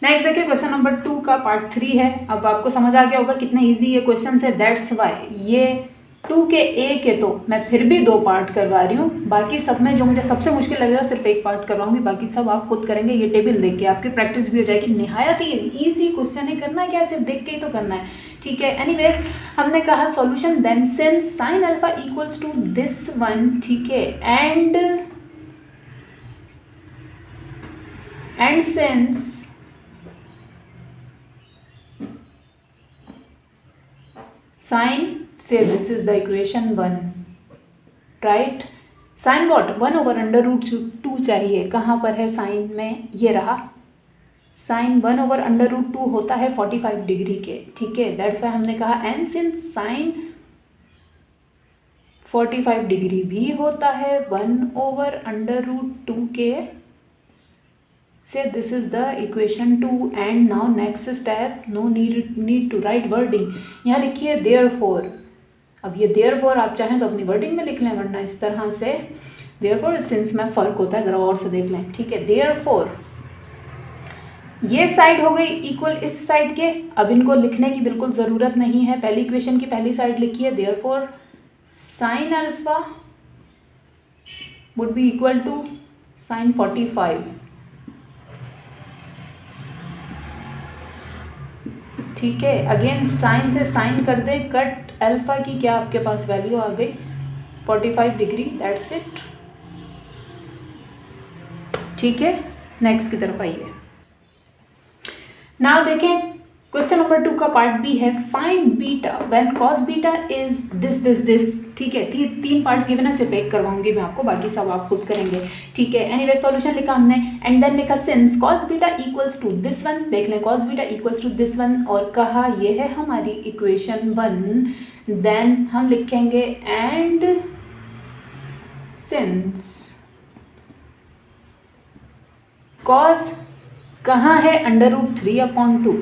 नेक्स्ट देखिए क्वेश्चन नंबर 2 का पार्ट 3 है। अब आपको समझ आ गया होगा कितने इजी ये क्वेश्चन है, दैट्स वाई ये 2 के ए के तो मैं फिर भी 2 पार्ट करवा रही हूँ। बाकी सब में जो मुझे सबसे मुश्किल लगेगा सिर्फ 1 पार्ट करवाऊंगी, बाकी सब आप खुद करेंगे। ये टेबल देख के आपकी प्रैक्टिस भी हो जाएगी। निहायत ही ईजी क्वेश्चन है, करना क्या है, सिर्फ देख के ही तो करना है। ठीक है, एनीवेज हमने कहा solution, then since sine alpha equals to this one, ठीक है, and since sine say this is the equation 1, right. Sine what 1/√2 चाहिए, कहाँ पर है साइन में, ये रहा। साइन 1/√2 होता है 45 डिग्री के। ठीक है, दैट्स वाई हमने कहा एंड सिंस साइन 45 डिग्री भी होता है 1/√2 के, say this is the equation 2। And now next step, no need to write wording, यहाँ लिखिए देयरफॉर। अब ये देयरफॉर आप चाहें तो अपनी वर्डिंग में लिख लें, वरना इस तरह से देयरफॉर सिंस में फ़र्क होता है, ज़रा और से देख लें। ठीक है, देयरफॉर ये साइड हो गई इक्वल इस साइड के, अब इनको लिखने की बिल्कुल ज़रूरत नहीं है, पहली इक्वेशन की पहली साइड लिखिए। Therefore sine alpha would be equal to sine 45। ठीक है, अगेन साइन से साइन कर दे कट, अल्फा की क्या आपके पास वैल्यू आ गई 45 डिग्री, दैट्स इट। ठीक है, नेक्स्ट की तरफ आइए। नाउ देखें क्वेश्चन नंबर 2 का पार्ट बी है, find beta when cos beta is this. ठीक है, तीन पार्ट्स गिवन है, सिर्फ एक करवाऊंगी मैं आपको, बाकी सब आप खुद करेंगे। ठीक है, एनीवे सॉल्यूशन लिखा हमने एंड देन लिखा since cos beta equals to this one. देख लें cos beta equals to this one और कहा ये है हमारी इक्वेशन 1। देन हम लिखेंगे एंड सिंस कॉस कहाँ है, √3/2,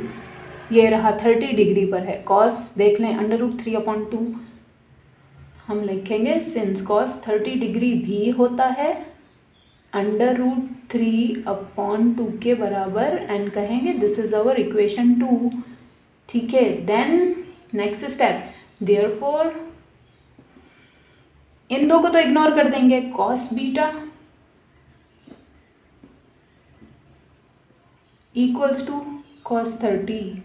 ये रहा 30 डिग्री पर है। कॉस देख लें √3/2 हम लिखेंगे सिंस कॉस 30 डिग्री भी होता है √3/2 के बराबर एंड कहेंगे दिस इज आवर इक्वेशन 2। ठीक है, देन नेक्स्ट स्टेप, देयरफॉर इन दो को तो इग्नोर कर देंगे, cos beta equals to cos 30।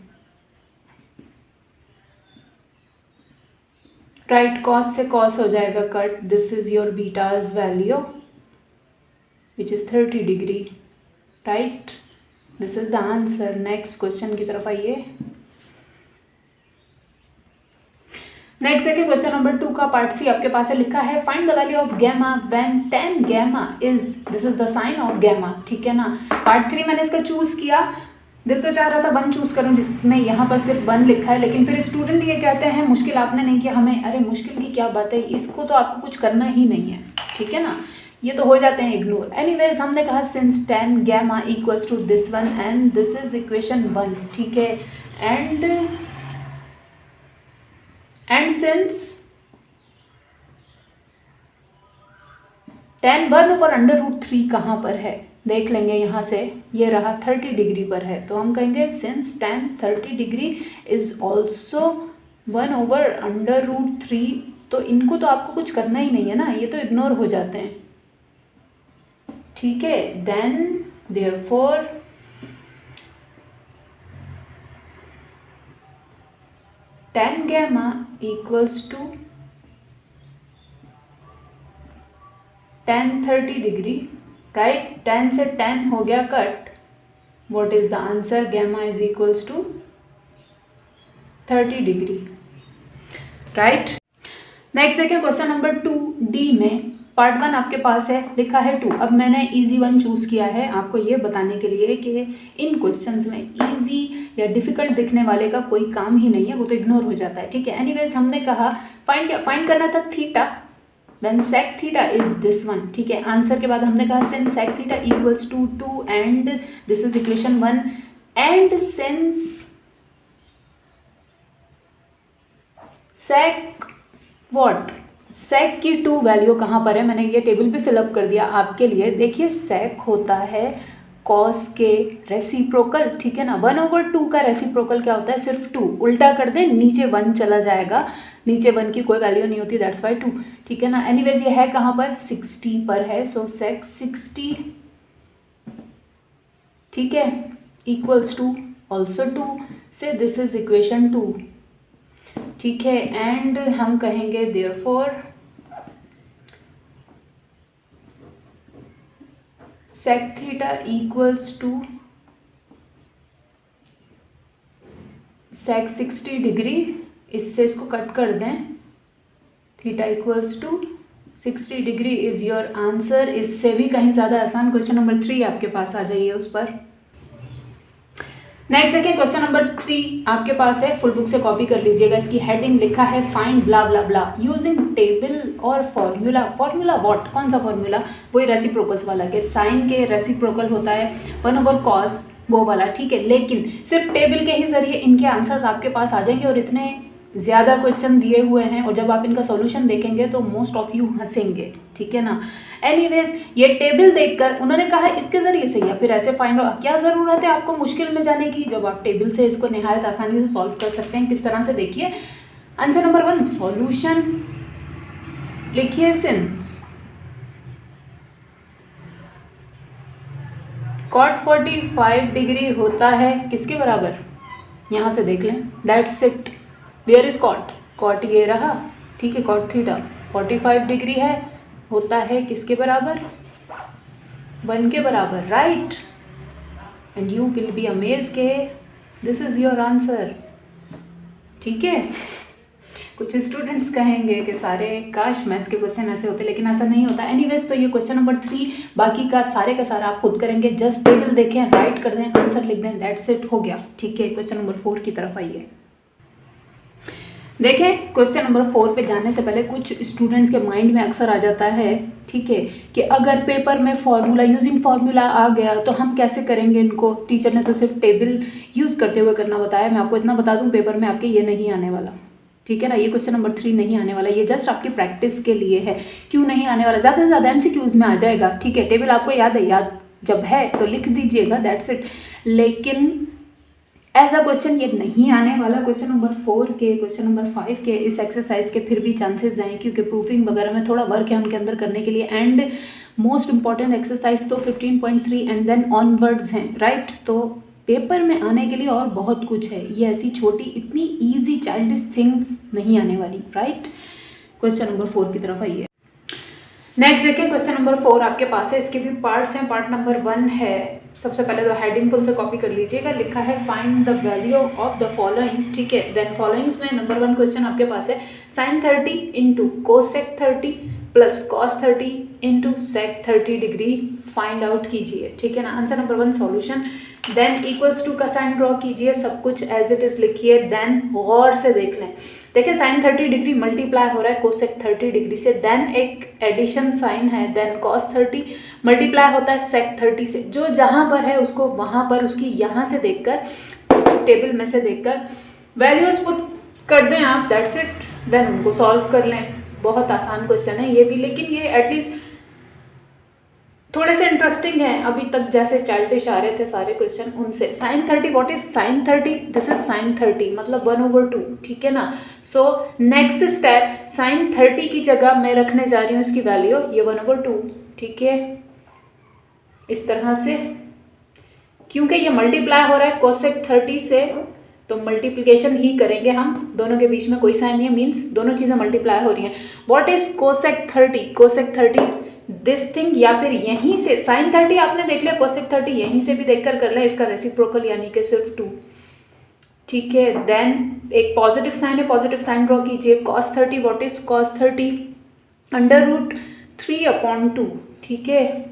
Right, cos से कॉस हो जाएगा cut, this is your beta's value which is 30 degree. Right, this is the answer. Next question की तरफ आइए। नेक्स्ट देखिए क्वेश्चन नंबर 2 का पार्ट सी आपके पास है, लिखा है find the value of gamma when tan gamma is this is the sine of gamma. ठीक है ना, पार्ट 3 मैंने इसका चूज किया, दिल तो चाह रहा था 1 चूज करूं जिसमें यहाँ पर सिर्फ 1 लिखा है, लेकिन फिर स्टूडेंट ये कहते हैं मुश्किल आपने नहीं किया हमें। अरे मुश्किल की क्या बात है, इसको तो आपको कुछ करना ही नहीं है। ठीक है ना, ये तो हो जाते हैं इग्नोर। एनीवेज हमने कहा since tan gamma equals to this one and this is equation 1। ठीक है, एंड सिंस tan 1/√3 कहाँ पर है, देख लेंगे यहाँ से, ये रहा 30 डिग्री पर है, तो हम कहेंगे since tan 30 degree is also 1/√3। तो इनको तो आपको कुछ करना ही नहीं है ना, ये तो इग्नोर हो जाते हैं। ठीक है, then therefore tan gamma equals to tan 30 degree. Right, tan से tan हो गया cut, what is the answer, gamma is equals to 30 degree. Right, next देखिए क्वेश्चन नंबर 2D में पार्ट 1 आपके पास है, लिखा है 2। अब मैंने इजी 1 चूज़ किया है आपको ये बताने के लिए कि इन क्वेश्चंस में इजी या डिफ़िकल्ट दिखने वाले का कोई काम ही नहीं है, वो तो इग्नोर हो जाता है। ठीक है, एनीवेज हमने कहा फाइंड करना था theta when sec theta is this one. ठीक है, आंसर के बाद हमने कहा since sec theta equals to 2 and this is equation 1 and since sec what, sec की 2 वैल्यू कहाँ पर है, मैंने ये टेबल भी फिलअप कर दिया आपके लिए। देखिए sec होता है कॉस के रेसिप्रोकल। ठीक है ना, 1/2 का रेसिप्रोकल क्या होता है, सिर्फ 2। उल्टा कर दें नीचे 1 चला जाएगा, नीचे 1 की कोई वैल्यू नहीं होती, दैट्स वाई 2। ठीक है ना, एनीवेज ये है कहाँ पर, 60 पर है, सो sec 60 ठीक है इक्वल्स टू ऑल्सो 2 से दिस इज इक्वेशन 2। ठीक है, एंड हम कहेंगे therefore sec theta equals to sec 60 degree, इससे इसको कट कर दें, theta equals to 60 degree is your answer. इससे भी कहीं ज़्यादा आसान क्वेश्चन नंबर 3 आपके पास आ जाइए उस पर। नेक्स्ट देखिए क्वेश्चन नंबर 3 आपके पास है, फुल बुक से कॉपी कर लीजिएगा। इसकी हेडिंग लिखा है फाइंड ब्ला ब्ला ब्ला यूजिंग टेबल और फॉर्मूला। फॉर्मूला व्हाट, कौन सा फॉर्मूला, वही रेसिप्रोकल्स वाला के साइन के रेसिप्रोकल होता है 1/cos वो वाला। ठीक है, लेकिन सिर्फ टेबल के ही जरिए इनके आंसर्स आपके पास आ जाएंगे और इतने ज़्यादा क्वेश्चन दिए हुए हैं और जब आप इनका सॉल्यूशन देखेंगे तो मोस्ट ऑफ यू हंसेंगे। ठीक है ना, एनीवेज ये टेबल देखकर उन्होंने कहा इसके ज़रिए से या फिर ऐसे फाइंड आउट, क्या ज़रूरत है आपको मुश्किल में जाने की जब आप टेबल से इसको निहायत आसानी से सॉल्व कर सकते हैं। किस तरह से, देखिए आंसर नंबर 1 सॉल्यूशन लिखिए सिंस cot 45 डिग्री होता है किसके बराबर, यहाँ से देख लें, that's it. Where is cot, cot ये रहा। ठीक है, कॉट थीटा 45 डिग्री है, होता है किसके बराबर, 1 के बराबर। Right, and you will be amaze के दिस इज़ योर आंसर। ठीक है, कुछ स्टूडेंट्स कहेंगे कि सारे काश मैथ्स के क्वेश्चन ऐसे होते, लेकिन ऐसा नहीं होता। एनीवेज, तो ये क्वेश्चन नंबर 3, बाकी का सारा आप खुद करेंगे। जस्ट टेबल देखें, राइट कर दें, आंसर लिख दें, दैट्स इट, हो गया। ठीक है, क्वेश्चन नंबर 4 की तरफ आइए। देखें, क्वेश्चन नंबर 4 पे जाने से पहले कुछ स्टूडेंट्स के माइंड में अक्सर आ जाता है, ठीक है, कि अगर पेपर में फार्मूला, यूजिंग फार्मूला आ गया तो हम कैसे करेंगे इनको। टीचर ने तो सिर्फ टेबल यूज़ करते हुए करना बताया। मैं आपको इतना बता दूं, पेपर में आपके ये नहीं आने वाला। ठीक है ना, ये क्वेश्चन नंबर 3 नहीं आने वाला, ये जस्ट आपकी प्रैक्टिस के लिए है। क्यों नहीं आने वाला? ज़्यादा से ज़्यादा एमसीक्यूज में आ जाएगा। ठीक है, टेबल आपको याद है, याद जब है तो लिख दीजिएगा, दैट्स इट। लेकिन एज अ क्वेश्चन ये नहीं आने वाला। क्वेश्चन नंबर 4 के, क्वेश्चन नंबर 5 के, इस एक्सरसाइज के फिर भी चांसेस हैं, क्योंकि प्रूफिंग वगैरह में थोड़ा वर्क है उनके अंदर करने के लिए। एंड मोस्ट इंपॉर्टेंट एक्सरसाइज तो 15.3 एंड देन ऑनवर्ड्स हैं, राइट। तो पेपर में आने के लिए और बहुत कुछ है, ये ऐसी छोटी इतनी ईजी चाइल्डिश थिंग्स नहीं आने वाली, राइट। क्वेश्चन नंबर 4 की तरफ आइए। नेक्स्ट देखें, क्वेश्चन नंबर 4 आपके पास है, इसके भी पार्ट्स हैं। पार्ट नंबर 1 है, सबसे पहले तो हेडिंग फुल से कॉपी कर लीजिएगा। लिखा है find the value of the following. ठीक है, देन फॉलोइंग्स में नंबर 1 क्वेश्चन आपके पास है, sin 30 into cosec 30 plus cos 30 into sec 30 degree find out कीजिए। ठीक है ना, answer number 1 solution. Then equals to का साइन ड्रॉ कीजिए, सब कुछ एज इट इज लिखिए। देन गौर से देख लें, देखिए साइन 30 डिग्री मल्टीप्लाई हो रहा है कोसेक 30 डिग्री से, देन एक एडिशन साइन है, देन कॉस 30 मल्टीप्लाई होता है सेक 30 से। जो जहाँ पर है उसको वहाँ पर उसकी यहाँ से देखकर, इस टेबल में से देखकर वैल्यूज पुट कर दें आप, दैट्स इट। देन उनको सॉल्व कर लें। बहुत आसान क्वेश्चन है ये भी, लेकिन ये एटलीस्ट थोड़े से इंटरेस्टिंग हैं। अभी तक जैसे चाइल्डिश आ रहे थे सारे क्वेश्चन उनसे। Sine 30, what is sine 30? This is sine 30 मतलब 1/2। ठीक है ना। सो नेक्स्ट स्टेप, साइन 30 की जगह मैं रखने जा रही हूँ इसकी वैल्यू ये 1/2। ठीक है, इस तरह से, क्योंकि ये मल्टीप्लाई हो रहा है कोसेक 30 से, तो मल्टीप्लिकेशन ही करेंगे हम, दोनों के बीच में कोई साइन नहीं है, मीन्स दोनों चीज़ें मल्टीप्लाई हो रही हैं। What is cosec 30? Cosec 30 this thing, या फिर यहीं से साइन 30 आपने देख लिया, कोसेक 30 यहीं से भी देखकर कर लें, इसका रेसिप्रोकल यानी कि सिर्फ 2। ठीक है, देन एक पॉजिटिव साइन है, पॉजिटिव साइन ड्रॉ कीजिए। Cos 30, what is cos 30? √3/2। ठीक है,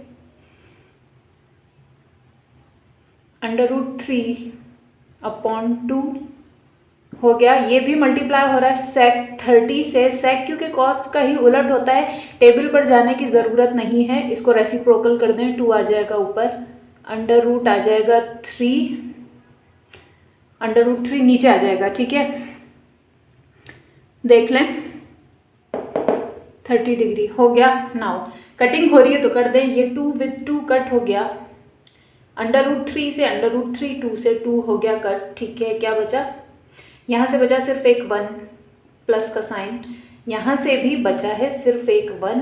√3/2 हो गया। ये भी मल्टीप्लाई हो रहा है सेक 30 से। सेक क्योंकि कॉस का ही उलट होता है, टेबल पर जाने की ज़रूरत नहीं है, इसको रेसिप्रोकल कर दें, 2 आ जाएगा ऊपर, √, आ जाएगा 3, √3 नीचे आ जाएगा। ठीक है, देख लें 30 डिग्री हो गया। नाउ कटिंग हो रही है तो कर दें, ये 2 विद 2 कट हो गया, √3 से √3, 2 से 2 हो गया कट। ठीक है, क्या बचा? यहाँ से बचा सिर्फ एक 1 प्लस का साइन, यहाँ से भी बचा है सिर्फ एक 1,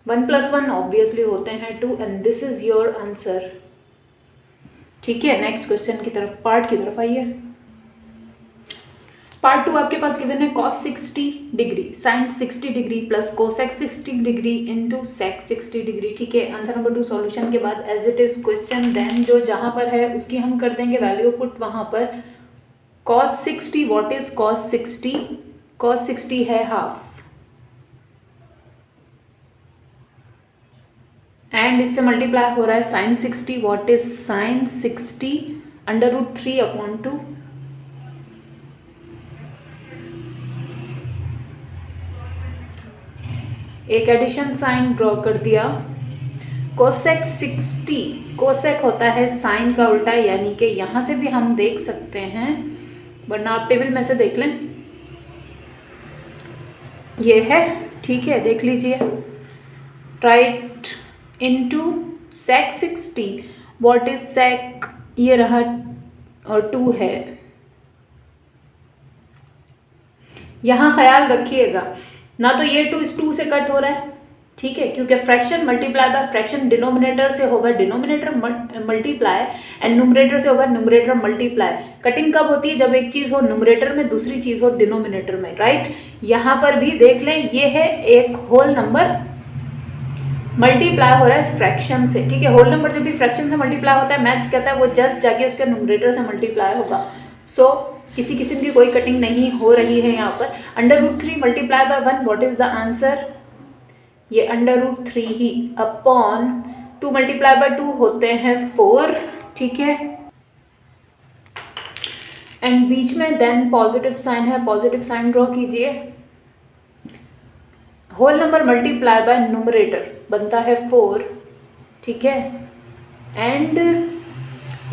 1 + 1 ऑब्वियसली होते हैं 2, and this is your answer. ठीक है, नेक्स्ट क्वेश्चन की तरफ, पार्ट की तरफ आइए। पार्ट 2 आपके पास गिवन है cos 60 degree sin 60 degree plus cosec 60 degree into sec 60 degree. ठीक है, आंसर नंबर 2 सॉल्यूशन के बाद as it is question, then जो जहां पर है उसकी हम कर देंगे वैल्यू पुट वहां पर। cos 60, what is cos 60? cos 60 है हाफ, एंड इससे मल्टीप्लाई हो रहा है sin 60, व्हाट इज sin 60? √3/2। एक एडिशन साइन ड्रॉ कर दिया। कोसेक 60, कोसेक होता है साइन का उल्टा, यानी कि यहाँ से भी हम देख सकते हैं, वरना आप टेबल में से देख लें, ये है। ठीक है, देख लीजिए, right, into sec 60, what is sec? ये रहा और 2 है। यहाँ ख्याल रखिएगा ना, तो ये 2 इस 2 से कट हो रहा है। ठीक है, क्योंकि fraction multiply by fraction denominator से होगा डिनोमिनेटर मल्टीप्लाई, एंड न्यूमरेटर से होगा न्यूमरेटर मल्टीप्लाई। कटिंग कब होती है? जब एक चीज़ हो न्यूमरेटर में, दूसरी चीज़ हो डिनोमिनेटर में, राइट। यहाँ पर भी देख लें, ये है एक होल नंबर, मल्टीप्लाई हो रहा है इस फ्रैक्शन से, ठीक है। होल नंबर जब भी फ्रैक्शन से मल्टीप्लाई होता है, मैथ्स कहता है वो जस्ट जाके उसके न्यूमरेटर से मल्टीप्लाई होगा। सो किसी किस्म की कोई कटिंग नहीं हो रही है यहाँ पर। √3 multiply by 1, what is the answer? ये √3 ही अपॉन 2 मल्टीप्लाई बाय 2 होते हैं 4, ठीक है। एंड बीच में देन पॉजिटिव साइन है, पॉजिटिव साइन ड्रॉ कीजिए। Whole number multiply by numerator बनता है 4, ठीक है। एंड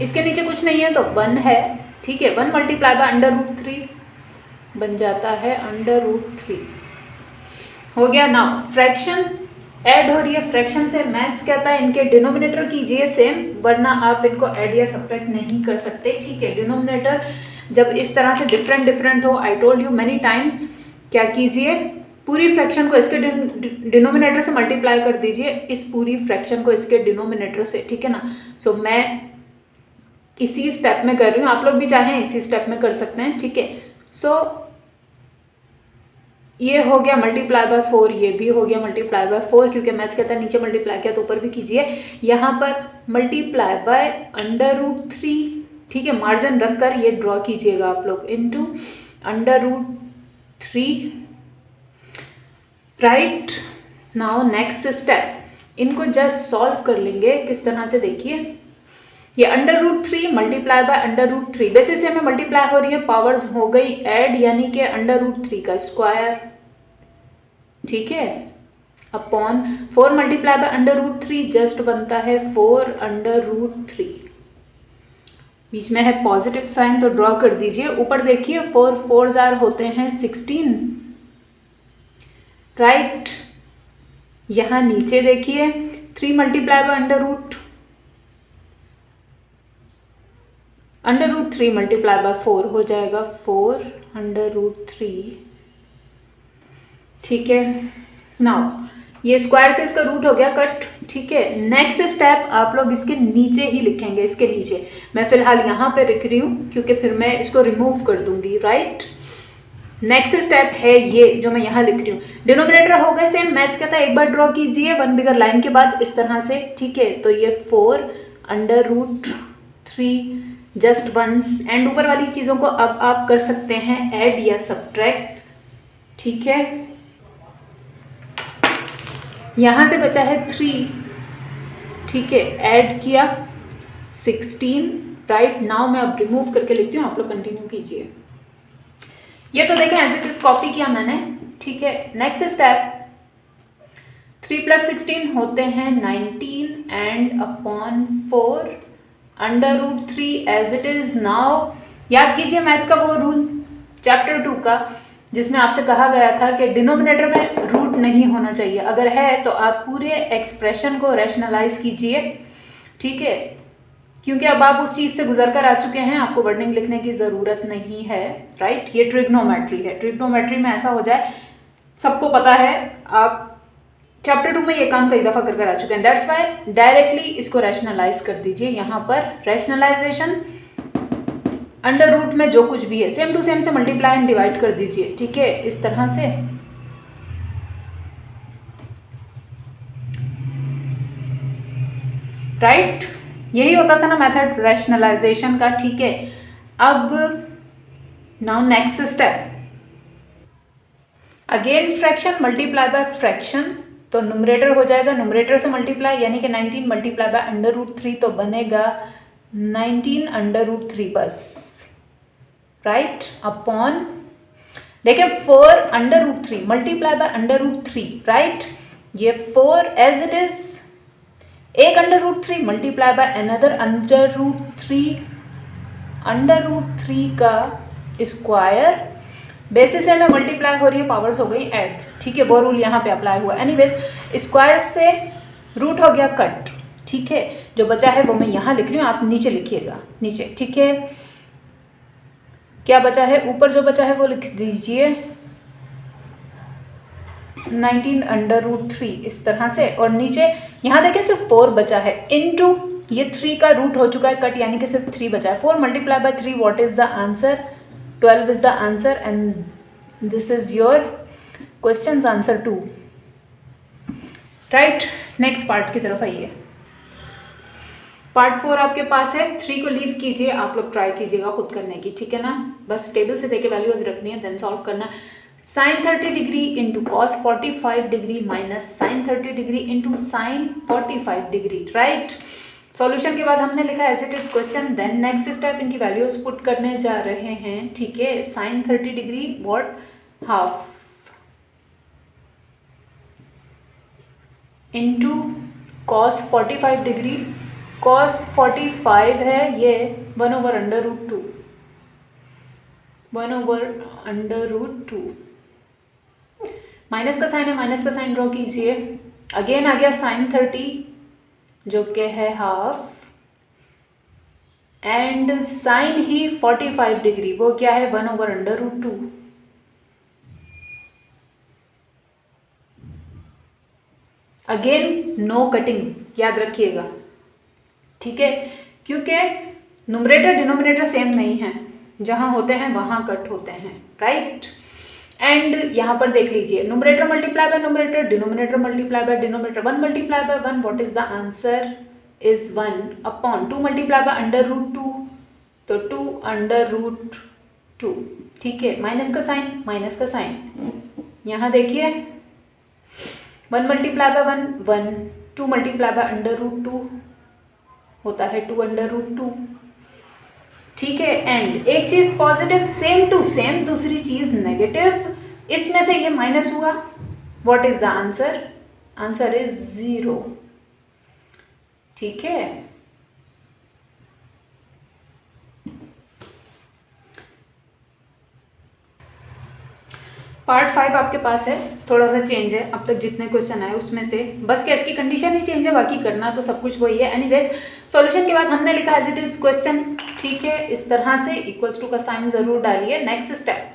इसके नीचे कुछ नहीं है तो 1 है, ठीक है। 1 मल्टीप्लाई बाय √3 बन जाता है √3, हो गया। ना फ्रैक्शन ऐड हो रही है, फ्रैक्शन से मैथ्स कहता है इनके डिनोमिनेटर कीजिए सेम, वरना आप इनको ऐड या सब्ट्रैक्ट नहीं कर सकते, ठीक है। डिनोमिनेटर जब इस तरह से डिफरेंट डिफरेंट हो, I told you many times, क्या कीजिए, पूरी फ्रैक्शन को इसके डिनोमिनेटर से मल्टीप्लाई कर दीजिए, इस पूरी फ्रैक्शन को इसके डिनोमिनेटर से, ठीक है ना। सो मैं इसी स्टेप में कर रही हूँ, आप लोग भी चाहें इसी स्टेप में कर सकते हैं, ठीक है। सो ये हो गया मल्टीप्लाई बाय 4, ये भी हो गया मल्टीप्लाई बाय 4, क्योंकि मैथ्स कहता है नीचे मल्टीप्लाई किया तो ऊपर भी कीजिए। यहाँ पर मल्टीप्लाई बाय √3, ठीक है। मार्जिन रखकर ये ड्रॉ कीजिएगा आप लोग, into √3, right. Now next step, इनको जस्ट सॉल्व कर लेंगे किस तरह से, देखिए। ये √3 मल्टीप्लाई बाय √3, बेसिस से हमें मल्टीप्लाई हो रही है, पावर्स हो गई ऐड, यानी कि √3 का स्क्वायर, ठीक है, अपॉन 4 मल्टीप्लाई बाय √3 जस्ट बनता है 4√3। बीच में है पॉजिटिव साइन तो ड्रॉ कर दीजिए। ऊपर देखिए 4 4 होते हैं 16, राइट। यहाँ नीचे देखिए 3 मल्टीप्लाई बाय √3 मल्टीप्लाई बाय 4 हो जाएगा 4√3, ठीक है। नाउ ये स्क्वायर से इसका रूट हो गया कट, ठीक है। नेक्स्ट स्टेप आप लोग इसके नीचे ही लिखेंगे, इसके नीचे। मैं फिलहाल यहाँ पे लिख रही हूँ क्योंकि फिर मैं इसको रिमूव कर दूंगी, राइट। नेक्स्ट स्टेप है ये जो मैं यहाँ लिख रही हूँ। डिनोमिनेटर हो गए सेम, मैथ्स कहता है एक बार ड्रॉ कीजिए 1 बिगर लाइन के बाद इस तरह से, ठीक है। तो ये 4√3 जस्ट वंस, एंड ऊपर वाली चीज़ों को अब आप कर सकते हैं ऐड या सब्ट्रैक्ट, ठीक है। यहाँ से बचा है 3, ठीक है, ऐड किया 16, राइट। नाउ मैं अब रिमूव करके लिखती हूँ, आप लोग कंटिन्यू कीजिए। ये तो देखें एज इट इज कॉपी किया मैंने, ठीक है। नेक्स्ट स्टेप, 3 + 16 होते हैं 19 and upon 4√3 as it is. Now याद कीजिए मैथ्स का वो रूल चैप्टर 2 का, जिसमें आपसे कहा गया था कि डिनोमिनेटर में रूट नहीं होना चाहिए, अगर है तो आप पूरे एक्सप्रेशन को रैशनलाइज कीजिए, ठीक है। क्योंकि अब आप उस चीज़ से गुजर कर आ चुके हैं, आपको वर्डिंग लिखने की ज़रूरत नहीं है, राइट। ये ट्रिग्नोमेट्री है, ट्रिग्नोमेट्री में ऐसा हो जाए, सबको पता है, आप चैप्टर 2 में ये काम कई दफ़ा कर आ चुके हैं, दैट्स वाई डायरेक्टली इसको रैशनलाइज कर दीजिए। यहाँ पर रैशनलाइजेशन अंडर रूट में जो कुछ भी है सेम टू सेम से मल्टीप्लाई एंड डिवाइड कर दीजिए, ठीक है, इस तरह से। राइट, यही होता था ना मेथड रैशनलाइजेशन का, ठीक है। अब now next step, again fraction multiply by fraction, तो न्यूमरेटर हो जाएगा न्यूमरेटर से मल्टीप्लाई, यानी कि 19 मल्टीप्लाई बाय √3 तो बनेगा 19 √3 बस, राइट। अपॉन देखिए 4√3 मल्टीप्लाई बाय √3, राइट। ये 4 एज इट इज, एक √3 मल्टीप्लाई बाय अनदर √3 का स्क्वायर, बेसिस से में मल्टीप्लाई हो रही है, पावर्स हो गई ऐड, ठीक है। वो रूल यहाँ पे अप्लाई हुआ। एनीवेज स्क्वायर से रूट हो गया कट, ठीक है। जो बचा है वो मैं यहाँ लिख रही हूँ, आप नीचे लिखिएगा, नीचे, ठीक है। क्या बचा है, ऊपर जो बचा है वो लिख दीजिए 19 √3 इस तरह से, और नीचे यहाँ देखिए सिर्फ 4 बचा है, इनटू ये 3 का रूट हो चुका है कट, यानी कि सिर्फ 3 बचा है। 4 multiply by 3, what is the answer? 12 is the answer, and this is your question answer 2। Right, next part की तरफ आइए। पार्ट 4 आपके पास है। 3 को लीव कीजिए, आप लोग ट्राई कीजिएगा खुद करने की, ठीक है ना। बस टेबल से देके वैल्यूज रखनी है, देन सॉल्व करना। Sine 30 degree into cos 45 degree minus sine 30 degree into sine 45 degree, right. Solution के बाद हमने लिखा as it is question, then next step इनकी वैल्यूज पुट करने जा रहे हैं, ठीक है। Sine 30 degree what, half into cos 45 degree, cos 45 है ये 1/√2, 1/√2। माइनस का साइन है, माइनस का साइन ड्रॉ कीजिए। अगेन आ गया साइन 30 जो कि है हाफ, एंड साइन ही 45 डिग्री, वो क्या है 1/√2। अगेन नो कटिंग, याद रखिएगा, ठीक है, क्योंकि न्यूमरेटर डिनोमिनेटर सेम नहीं है, जहां होते हैं वहां कट होते हैं, राइट। एंड यहां पर देख लीजिए, numerator multiply by numerator, denominator multiply by denominator, 1 multiply by 1, what is the answer is 1 upon 2 multiply by √2, तो 2/√2, ठीक है। माइनस का साइन, माइनस का साइन, यहां देखिए 1 मल्टीप्लाई बाय 1 1, 2 मल्टीप्लाई बाय √2 होता है 2/√2, ठीक है। एंड एक चीज पॉजिटिव सेम टू सेम, दूसरी चीज नेगेटिव, इसमें से ये माइनस हुआ, what is the answer, answer is 0, ठीक है। पार्ट 5 आपके पास है, थोड़ा सा चेंज है अब तक जितने क्वेश्चन आए उसमें से, बस कैस की कंडीशन ही चेंज है, बाकी करना तो सब कुछ वही है। एनीवेज सॉल्यूशन के बाद हमने लिखा एज इट इज क्वेश्चन, ठीक है, इस तरह से इक्वल्स टू का साइन जरूर डालिए। नेक्स्ट स्टेप,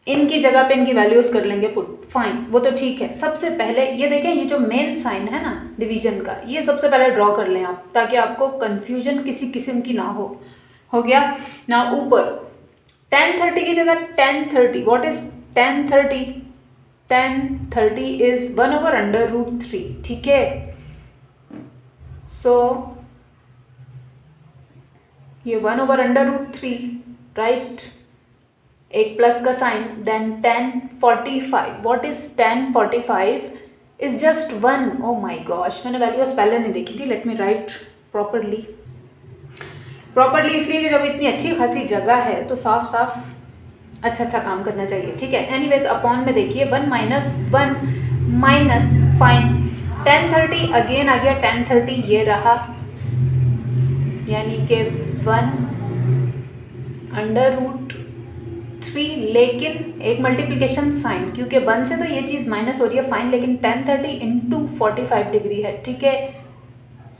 इनकी जगह पे इनकी वैल्यूज कर लेंगे पुट, फाइन, वो तो ठीक है। सबसे पहले ये देखें, ये जो मेन साइन है ना डिवीजन का, ये सबसे पहले ड्रॉ कर लें आप, ताकि आपको कंफ्यूजन किसी किस्म की ना हो गया ना। ऊपर tan 30 की जगह tan 30, what is tan 30, tan 30 is 1/√3, ठीक है। सो ये 1/√3, राइट, एक प्लस का sign, then tan 45, what is tan 45 is just 1, oh my gosh, मैंने वैल्यूज पहले नहीं देखी थी, लेट मी राइट प्रॉपरली इसलिए कि जब इतनी अच्छी खासी जगह है तो साफ साफ अच्छा काम करना चाहिए, ठीक है। एनीवेज अपॉन में देखिए 1 minus 1 minus, fine, tan 30 again आ गया, tan 30 ये रहा, यानी कि 1/√3, लेकिन एक मल्टीप्लिकेशन साइन, क्योंकि 1 से तो ये चीज़ माइनस हो रही है, फाइन, लेकिन tan 30 इंटू 45 डिग्री है, ठीक है।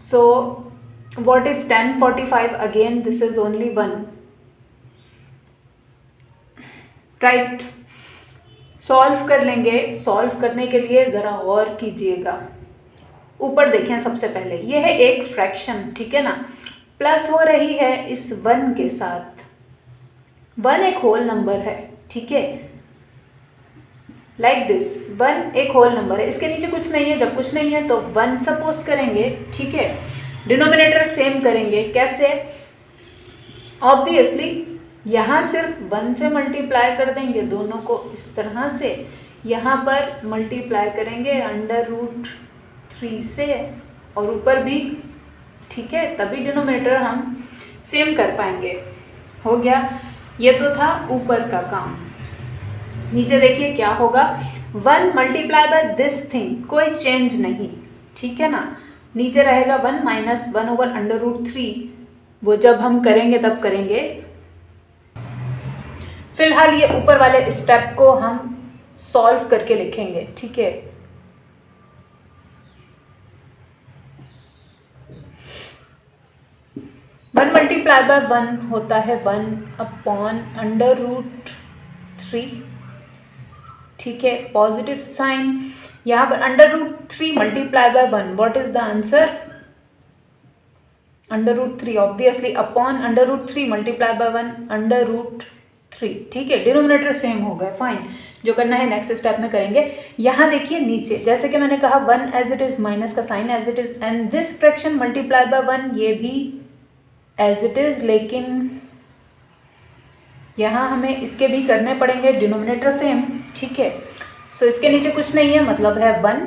सो what is tan 45, again this is only 1, right। Solve कर लेंगे, सॉल्व करने के लिए ज़रा और कीजिएगा। ऊपर देखें, सबसे पहले ये है एक फ्रैक्शन, ठीक है ना, प्लस हो रही है इस 1 के साथ, 1 एक होल नंबर है, ठीक है, लाइक दिस, 1 एक होल नंबर है, इसके नीचे कुछ नहीं है, जब कुछ नहीं है तो 1 सपोज करेंगे, ठीक है। डिनोमिनेटर सेम करेंगे, कैसे, ऑब्वियसली यहाँ सिर्फ 1 से मल्टीप्लाई कर देंगे दोनों को, इस तरह से यहाँ पर मल्टीप्लाई करेंगे √3 से, और ऊपर भी, ठीक है, तभी डिनोमिनेटर हम सेम कर पाएंगे। हो गया, ये तो था ऊपर का काम। नीचे देखिए क्या होगा, 1 मल्टीप्लाई बाय दिस थिंग, कोई चेंज नहीं, ठीक है ना। नीचे रहेगा 1 माइनस 1/√3, वो जब हम करेंगे तब करेंगे। फिलहाल ये ऊपर वाले स्टेप को हम सॉल्व करके लिखेंगे, ठीक है। वन मल्टीप्लाई बाय 1 होता है 1/√3, ठीक है, पॉजिटिव साइन, यहाँ पर √3 multiply by 1, what is the answer, √3, obviously, upon √3 multiply by 1, 3, ठीक है, डिनोमिनेटर सेम हो गए, फाइन। जो करना है नेक्स्ट स्टेप में करेंगे। यहाँ देखिए नीचे, जैसे कि मैंने कहा 1 एज इट इज़, माइनस का sign as it is, and this fraction multiply by 1, ये भी एज इट इज़, लेकिन यहाँ हमें इसके भी करने पड़ेंगे डिनोमिनेटर सेम, ठीक है। सो इसके नीचे कुछ नहीं है, मतलब है 1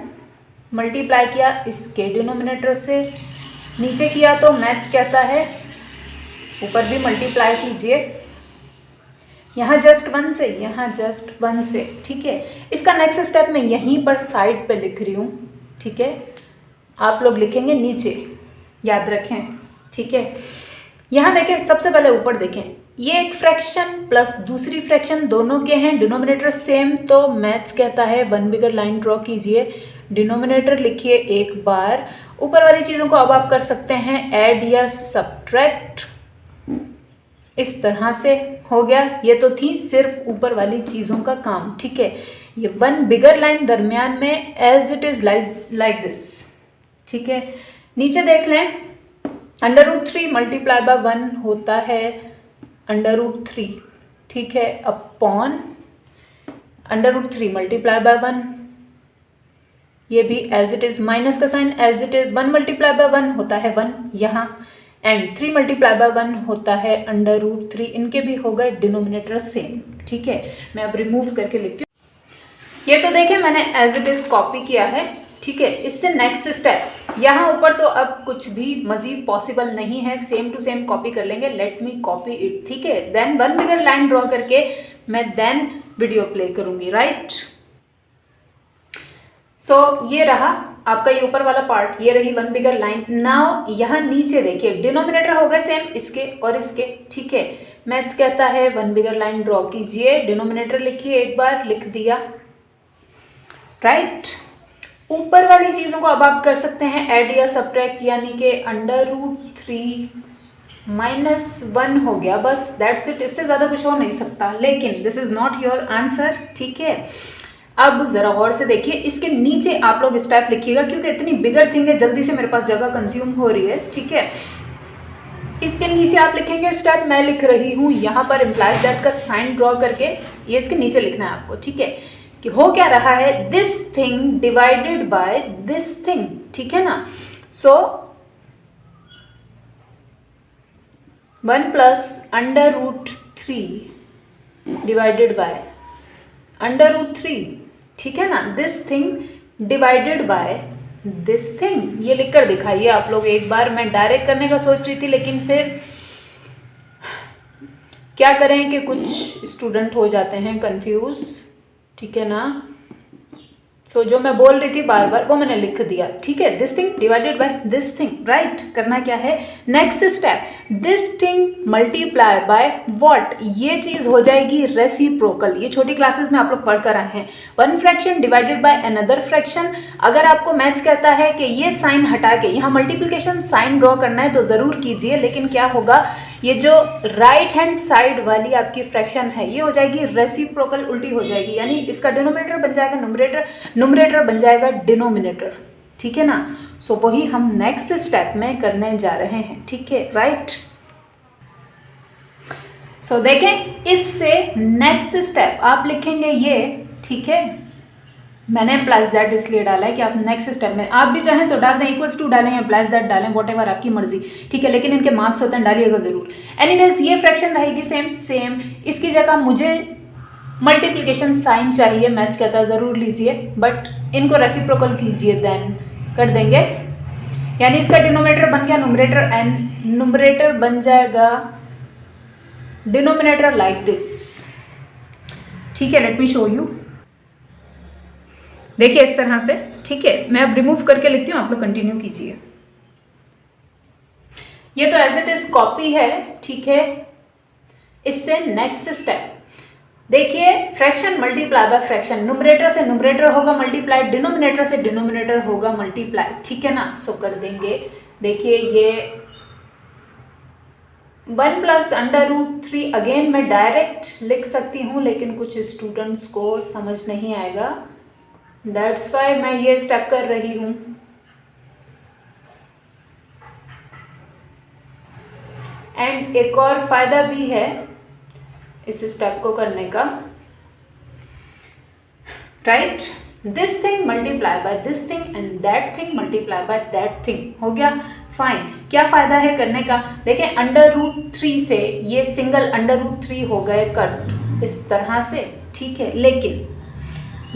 मल्टीप्लाई किया इसके डिनोमिनेटर से, नीचे किया तो मैथ्स कहता है ऊपर भी मल्टीप्लाई कीजिए, यहाँ जस्ट 1 से, यहाँ जस्ट 1 से, ठीक है। इसका नेक्स्ट स्टेप मैं यहीं पर साइड पे लिख रही हूँ, ठीक है, आप लोग लिखेंगे नीचे, याद रखें, ठीक है। यहाँ देखें, सबसे पहले ऊपर देखें, ये एक फ्रैक्शन प्लस दूसरी फ्रैक्शन दोनों के हैं, डिनोमिनेटर सेम, तो मैथ्स कहता है 1 बिगर लाइन ड्रॉ कीजिए, डिनोमिनेटर लिखिए एक बार, ऊपर वाली चीज़ों को अब आप कर सकते हैं ऐड या सब्ट्रैक्ट, इस तरह से हो गया। ये तो थी सिर्फ ऊपर वाली चीज़ों का काम, ठीक है। ये 1 बिगर लाइन दरमियान में as it is like this, ठीक है। नीचे देख लें, √3 मल्टीप्लाई बाय 1 होता है √3, ठीक है, अपॉन √3 मल्टीप्लाई बाय 1, ये भी एज इट इज़, माइनस का sign as it is, 1 multiply by 1 होता है 1 यहाँ, एंड 3 मल्टीप्लाई बाय 1 होता है √3, इनके भी हो गए डिनोमिनेटर सेम, ठीक है। मैं अब रिमूव करके लिखती हूँ। ये तो देखिए मैंने एज इट इज़ कॉपी किया है, ठीक है। इससे नेक्स्ट स्टेप, यहाँ ऊपर तो अब कुछ भी मजीद पॉसिबल नहीं है, सेम टू सेम कॉपी कर लेंगे, लेट मी कॉपी इट, ठीक है। देन 1 बिगर लाइन ड्रॉ करके मैं देन वीडियो प्ले करूँगी, राइट। सो ये रहा आपका ये ऊपर वाला पार्ट, ये रही 1 बिगर लाइन। नाउ यहाँ नीचे देखिए, डिनोमिनेटर हो गए सेम इसके और इसके, ठीक है। मैथ्स कहता है 1 बिगर लाइन ड्रॉ कीजिए, डिनोमिनेटर लिखिए एक बार, लिख दिया, राइट। ऊपर वाली चीज़ों को अब आप कर सकते हैं ऐड या सब्ट्रैक्ट, यानी कि √3 -1 हो गया, बस दैट्स इट, इससे ज़्यादा कुछ हो नहीं सकता। लेकिन this is not your answer, ठीक है। अब ज़रा गौर से देखिए, इसके नीचे आप लोग स्टेप लिखिएगा, क्योंकि इतनी बिगर थिंग है, जल्दी से मेरे पास जगह कंज्यूम हो रही है, ठीक है। इसके नीचे आप लिखेंगे स्टेप, मैं लिख रही हूँ यहाँ पर इम्प्लाइज दैट का साइन ड्रॉ करके, ये इसके नीचे लिखना है आपको, ठीक है। कि हो क्या रहा है, this thing divided by this thing, ठीक है ना। सो 1 + √3 डिवाइडेड बाय √3, ठीक है ना, this thing divided by this thing, ये लिखकर दिखाइए आप लोग एक बार। मैं डायरेक्ट करने का सोच रही थी, लेकिन फिर क्या करें कि कुछ स्टूडेंट हो जाते हैं कंफ्यूज, ठीक है ना। सो जो मैं बोल रही थी बार बार वो मैंने लिख दिया, ठीक है। This thing divided by this thing, right. करना क्या है, next step, this thing multiply by what, ये चीज़ हो जाएगी रेसिप्रोकल। ये छोटी क्लासेस में आप लोग पढ़ कर आए हैं, 1 fraction divided by another fraction. अगर आपको मैथ्स कहता है कि ये साइन हटा के यहाँ मल्टीप्लिकेशन साइन ड्रॉ करना है तो ज़रूर कीजिए, लेकिन क्या होगा, ये जो राइट हैंड साइड वाली आपकी फ्रैक्शन है ये हो जाएगी रेसिप्रोकल, उल्टी हो जाएगी, यानी इसका डिनोमिनेटर बन जाएगा न्यूमरेटर बन जाएगा डिनोमिनेटर, ठीक है ना। सो वही हम नेक्स्ट स्टेप में करने जा रहे हैं, ठीक है, राइट। सो देखें, इससे नेक्स्ट स्टेप आप लिखेंगे ये, ठीक है। मैंने इम्प्लाइज दैट इसलिए डाला है कि आप नेक्स्ट स्टेप में, आप भी चाहें तो डाल दें, =2 डालें, इम्प्लाइज दैट डालें, व्हाटएवर आपकी मर्जी, ठीक है। लेकिन इनके मार्क्स होते हैं, डालिएगा जरूर। एनीवेज ये फ्रैक्शन रहेगी सेम, इसकी जगह मुझे मल्टीप्लिकेशन साइन चाहिए, मैथ्स कहता है ज़रूर लीजिए, बट इनको रेसिप्रोकल कीजिए, देन कर देंगे, यानी इसका डिनोमिनेटर बन गया न्यूमरेटर एंड न्यूमरेटर बन जाएगा डिनोमिनेटर लाइक दिस, ठीक है। लेट मी शो यू, देखिए इस तरह से, ठीक है। मैं अब रिमूव करके लिखती हूँ, आप लोग कंटिन्यू कीजिए। ये तो एज इट इज कॉपी है, ठीक है। इससे नेक्स्ट स्टेप देखिए, fraction multiply by fraction, numerator से न्यूमरेटर होगा मल्टीप्लाई, डिनोमिनेटर से डिनोमिनेटर होगा मल्टीप्लाई, ठीक है ना। सो कर देंगे, देखिए ये 1 + √3, अगेन मैं डायरेक्ट लिख सकती हूँ, लेकिन कुछ स्टूडेंट्स को समझ नहीं आएगा, दैट्स वाई मैं ये स्टेप कर रही हूँ। एंड एक और फायदा भी है, इस स्टेप को करने का, right. This thing multiply by this thing and that thing multiply by that thing, हो गया, फाइन। क्या फायदा है करने का, देखिए √3 से ये सिंगल √3 हो गए कट इस तरह से, ठीक है, लेकिन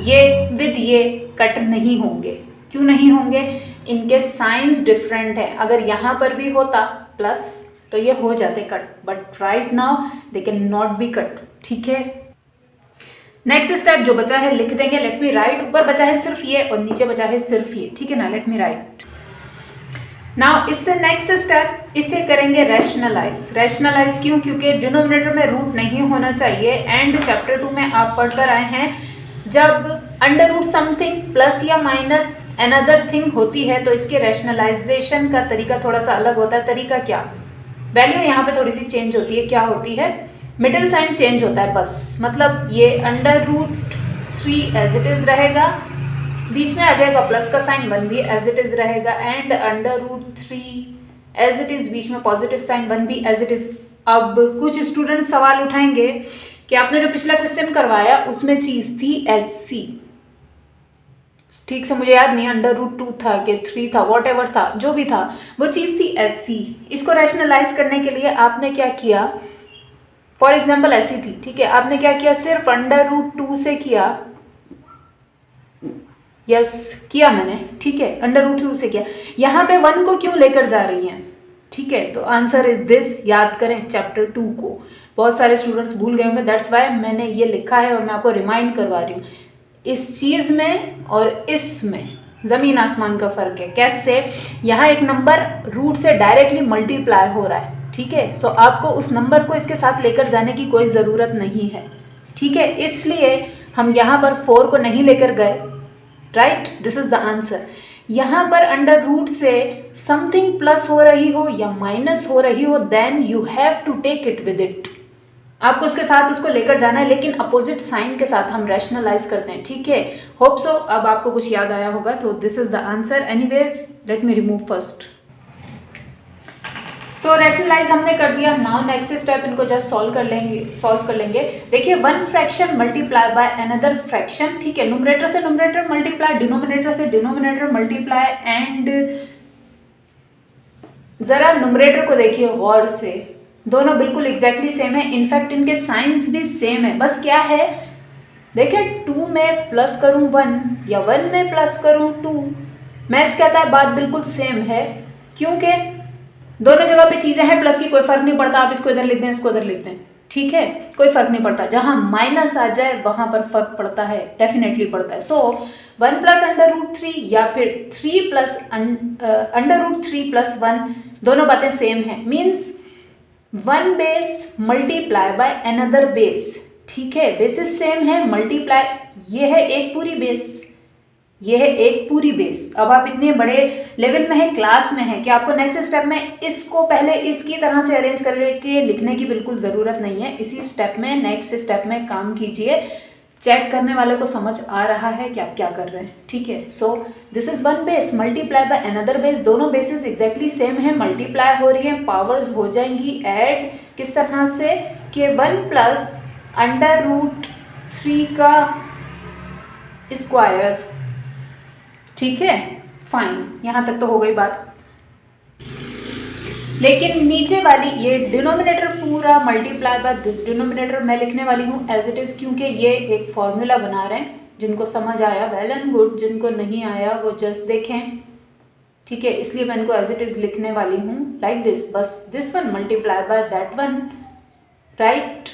ये विद ये कट नहीं होंगे। क्यों नहीं होंगे, इनके साइंस डिफरेंट है। अगर यहाँ पर भी होता प्लस तो ये हो जाते cut, but right now they can not be cut, ठीक है। नेक्स्ट स्टेप जो बचा है लिख देंगे, लेट मी राइट। ऊपर बचा है सिर्फ ये और नीचे बचा है सिर्फ ये, ठीक है ना, लेट मी राइट। नाउ इससे नेक्स्ट स्टेप, इसे करेंगे रैशनलाइज। रैशनलाइज क्यों, क्योंकि डिनोमिनेटर में रूट नहीं होना चाहिए। एंड चैप्टर 2 में आप पढ़कर आए हैं, जब अंडर समथिंग प्लस या माइनस अनदर थिंग होती है तो इसके रैशनलाइजेशन का तरीका थोड़ा सा अलग होता है। तरीका क्या, वैल्यू यहाँ पे थोड़ी सी चेंज होती है। क्या होती है, मिडिल साइन चेंज होता है बस, मतलब ये √3 एज इट इज रहेगा, बीच में आ जाएगा प्लस का साइन, 1 भी एज इट इज रहेगा, एंड √3 एज इट इज, बीच में पॉजिटिव साइन, 1 भी एज इट इज। अब कुछ स्टूडेंट सवाल उठाएंगे कि आपने जो पिछला क्वेश्चन करवाया उसमें चीज थी SC, ठीक से मुझे याद नहीं √2 था कि 3 था, वॉट एवर था, जो भी था वो चीज थी SC। इसको रैशनलाइज करने के लिए आपने क्या किया, फॉर एग्जाम्पल ऐसी थी, ठीक है, आपने क्या किया, सिर्फ √2 से किया, यस किया मैंने, ठीक है, √2 से किया। यहाँ पे 1 को क्यों लेकर जा रही हैं, ठीक है, तो आंसर इज दिस। याद करें चैप्टर 2 को, बहुत सारे स्टूडेंट्स भूल गए होंगे, दैट्स वाई मैंने ये लिखा है और मैं आपको रिमाइंड करवा रही हूँ। इस चीज़ में और इसमें ज़मीन आसमान का फ़र्क है। कैसे, यहाँ एक नंबर रूट से डायरेक्टली मल्टीप्लाई हो रहा है, ठीक है, सो आपको उस नंबर को इसके साथ लेकर जाने की कोई ज़रूरत नहीं है, ठीक है, इसलिए हम यहाँ पर 4 को नहीं लेकर गए, right, this is the answer. यहाँ पर अंडर रूट से समथिंग प्लस हो रही हो या माइनस हो रही हो, then you have to take it with it, आपको उसके साथ उसको लेकर जाना है, लेकिन अपोजिट साइन के साथ हम रैशनलाइज करते हैं, ठीक है। होप सो अब आपको कुछ याद आया होगा, तो this is the answer. Anyways let me remove first. So rationalize हमने कर दिया। नाउ नेक्स्ट स्टेप, इनको जस्ट सॉल्व कर लेंगे। देखिए, 1 fraction multiply by another fraction, ठीक है, न्यूमरेटर से न्यूमरेटर मल्टीप्लाई, डिनोमिनेटर से डिनोमिनेटर मल्टीप्लाई, एंड जरा न्यूमरेटर को देखिए गौर से, दोनों बिल्कुल एग्जैक्टली सेम है, इनफैक्ट इनके साइंस भी सेम है, बस क्या है, देखिए 2 में प्लस करूं 1 या 1 में प्लस करूं 2, मैथ्स कहता है बात बिल्कुल सेम है, क्योंकि दोनों जगह पे चीज़ें हैं प्लस की, कोई फर्क नहीं पड़ता, आप इसको इधर लिख दें इसको इधर लिख दें, ठीक है, कोई फर्क नहीं पड़ता। जहाँ माइनस आ जाए वहाँ पर फर्क पड़ता है, डेफिनेटली पड़ता है। सो 1 प्लस √3 या फिर 3 प्लस √3 प्लस 1, दोनों बातें सेम है, means 1 base multiply by another base, ठीक है, बेसिस सेम है, मल्टीप्लाई, ये है एक पूरी बेस, ये है एक पूरी बेस। अब आप इतने बड़े लेवल में है, क्लास में है, कि आपको नेक्स्ट स्टेप में इसको पहले इसकी तरह से अरेंज करके लिखने की बिल्कुल ज़रूरत नहीं है। इसी स्टेप में, नेक्स्ट स्टेप में काम कीजिए, चेक करने वाले को समझ आ रहा है कि आप क्या कर रहे हैं, ठीक है। So this is 1 base multiply by another base, दोनों बेसिस एग्जैक्टली सेम है, मल्टीप्लाई हो रही है, पावर्स हो जाएंगी ऐड, किस तरह से कि 1 प्लस √3 का स्क्वायर, ठीक है, फाइन, यहाँ तक तो हो गई बात। लेकिन नीचे वाली ये डिनोमिनेटर पूरा मल्टीप्लाई बाय दिस डिनोमिनेटर मैं लिखने वाली हूँ एज इट इज़, क्योंकि ये एक फॉर्मूला बना रहे हैं। जिनको समझ आया वेल एंड गुड, जिनको नहीं आया वो जस्ट देखें, ठीक है, इसलिए मैं इनको एज इट इज़ लिखने वाली हूँ लाइक दिस, बस this 1 multiply by that 1, right,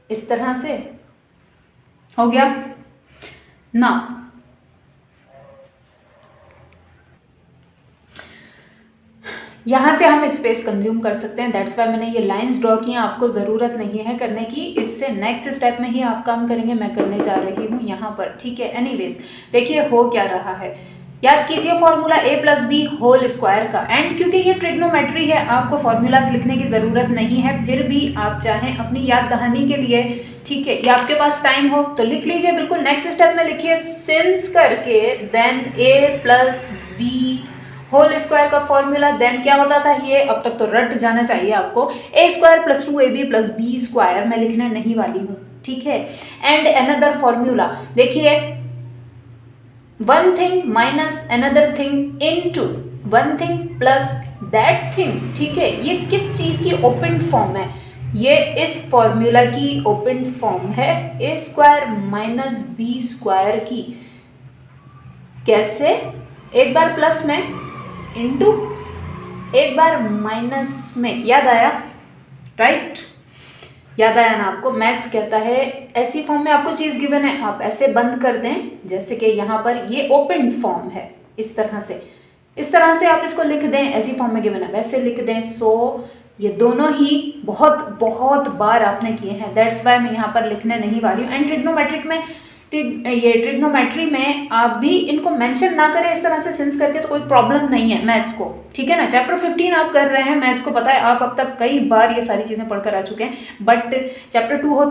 इस तरह से हो गया ना। यहाँ से हम स्पेस कंज्यूम कर सकते हैं, दैट्स वाई मैंने ये लाइंस ड्रॉ की हैं, आपको ज़रूरत नहीं है करने की, इससे नेक्स्ट स्टेप में ही आप काम करेंगे, मैं करने जा रही हूँ यहाँ पर, ठीक है। एनीवेज देखिए हो क्या रहा है, याद कीजिए फॉर्मूला a+b होल स्क्वायर का, एंड क्योंकि ये ट्रिग्नोमेट्री है आपको फॉर्मूलाज लिखने की ज़रूरत नहीं है, फिर भी आप चाहें अपनी याद दहानी के लिए, ठीक है, या आपके पास टाइम हो तो लिख लीजिए, बिल्कुल नेक्स्ट स्टेप में लिखिए सिंस करके, देन a+b होल स्क्वायर का फॉर्मूला देन क्या होता था, ये अब तक तो रट जाना चाहिए आपको, A square plus 2ab plus B square, मैं लिखने नहीं वाली हूँ, ठीक है। एंड अनदर फॉर्मूला देखिए, one thing minus another thing into one thing plus that thing, ठीक है। ये किस चीज की ओपन फॉर्म है, ये इस फॉर्मूला की ओपन फॉर्म है, ए स्क्वायर माइनस बी स्क्वायर की। कैसे, एक बार प्लस में इनटू एक बार माइनस में, याद आया, राइट, याद आया ना आपको। मैथ्स कहता है ऐसी फॉर्म में आपको चीज गिवन है, आप ऐसे बंद कर दें, जैसे कि यहाँ पर ये ओपन फॉर्म है, इस तरह से आप इसको लिख दें, ऐसी फॉर्म में गिवन है वैसे लिख दें। सो ये दोनों ही बहुत बहुत बार आपने किए हैं, दैट्स वाई मैं यहाँ पर लिखने नहीं वाली हूँ। एंड ट्रिग्नोमेट्रिक में ट्रिग्नोमेट्री में आप भी इनको मेंशन ना करें इस तरह से सेंस करके तो कोई प्रॉब्लम नहीं है मैथ्स को, ठीक है ना। चैप्टर 15 आप कर रहे हैं, मैथ्स को पता है, आप अब तक कई बार ये सारी चीज़ें पढ़कर आ चुके हैं, बट चैप्टर 2 हो,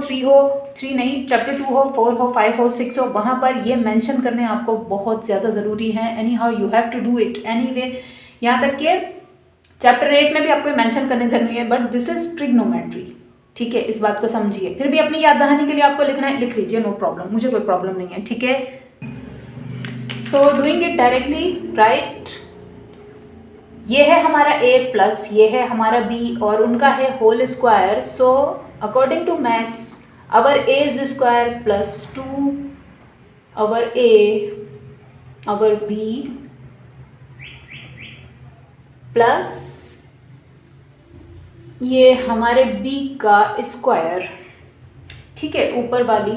3 नहीं, चैप्टर 2 हो, 4 हो, 5 हो, 6 हो, वहाँ पर ये मेंशन करने आपको बहुत ज़्यादा ज़रूरी है। Anyhow you have to do it anyway, यहाँ तक कि चैप्टर 8 में भी आपको मेंशन करने ज़रूरी है, बट दिस इज ट्रिग्नोमेट्री, ठीक है, इस बात को समझिए। फिर भी अपनी याद दहानी के लिए आपको लिखना है, लिख लीजिए, नो प्रॉब्लम, मुझे कोई प्रॉब्लम नहीं है, ठीक है। So doing it directly, right, ये है हमारा a प्लस ये है हमारा b और उनका है whole square. So according to maths our a is square plus 2 our a our b plus ये हमारे b का स्क्वायर, ठीक है। ऊपर वाली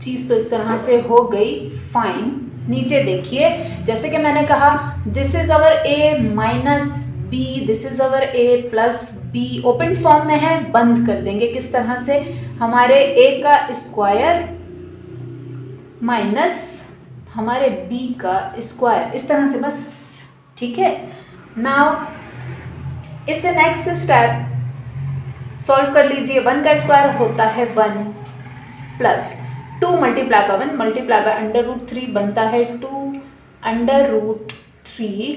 चीज़ तो इस तरह से हो गई, फाइन। नीचे देखिए, जैसे कि मैंने कहा, this is our a minus b, this is our a plus b, open form में है, बंद कर देंगे किस तरह से, हमारे a का स्क्वायर माइनस हमारे b का स्क्वायर, इस तरह से बस, ठीक है। नाउ इससे नेक्स्ट स्टेप सॉल्व कर लीजिए। 1 का स्क्वायर होता है 1 plus 2 multiply by 1 multiply bye √3 बनता है 2 √3,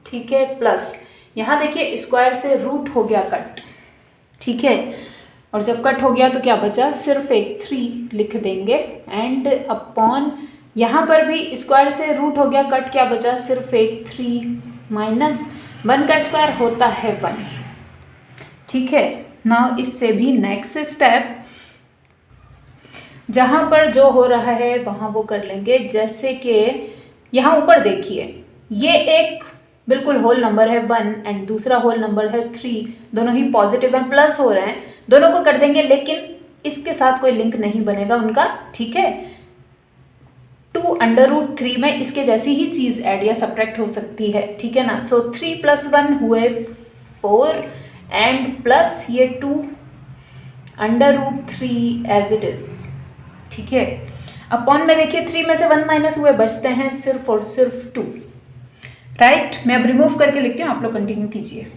ठीक है, प्लस यहाँ देखिए स्क्वायर से रूट हो गया कट, ठीक है, और जब कट हो गया तो क्या बचा, सिर्फ एक 3 लिख देंगे एंड अपॉन, यहाँ पर भी स्क्वायर से रूट हो गया कट, क्या बचा, सिर्फ एक 3 माइनस 1 का स्क्वायर होता है 1, ठीक है। नाउ इससे भी नेक्स्ट स्टेप, जहाँ पर जो हो रहा है वहाँ वो कर लेंगे। जैसे कि यहाँ ऊपर देखिए, ये एक बिल्कुल होल नंबर है 1 एंड दूसरा होल नंबर है 3, दोनों ही पॉजिटिव हैं, प्लस हो रहे हैं, दोनों को कर देंगे, लेकिन इसके साथ कोई लिंक नहीं बनेगा उनका, ठीक है। 2 √3 में इसके जैसी ही चीज़ ऐड या सब्ट्रैक्ट हो सकती है, ठीक है ना। सो 3 + 1 हुए 4 एंड प्लस ये 2 √3 एज इट इज, ठीक है। अपॉन में देखिए 3 में से 1 माइनस हुए, बचते हैं सिर्फ और सिर्फ 2, राइट। मैं अब रिमूव करके लिखती हूँ, आप लोग कंटिन्यू कीजिए।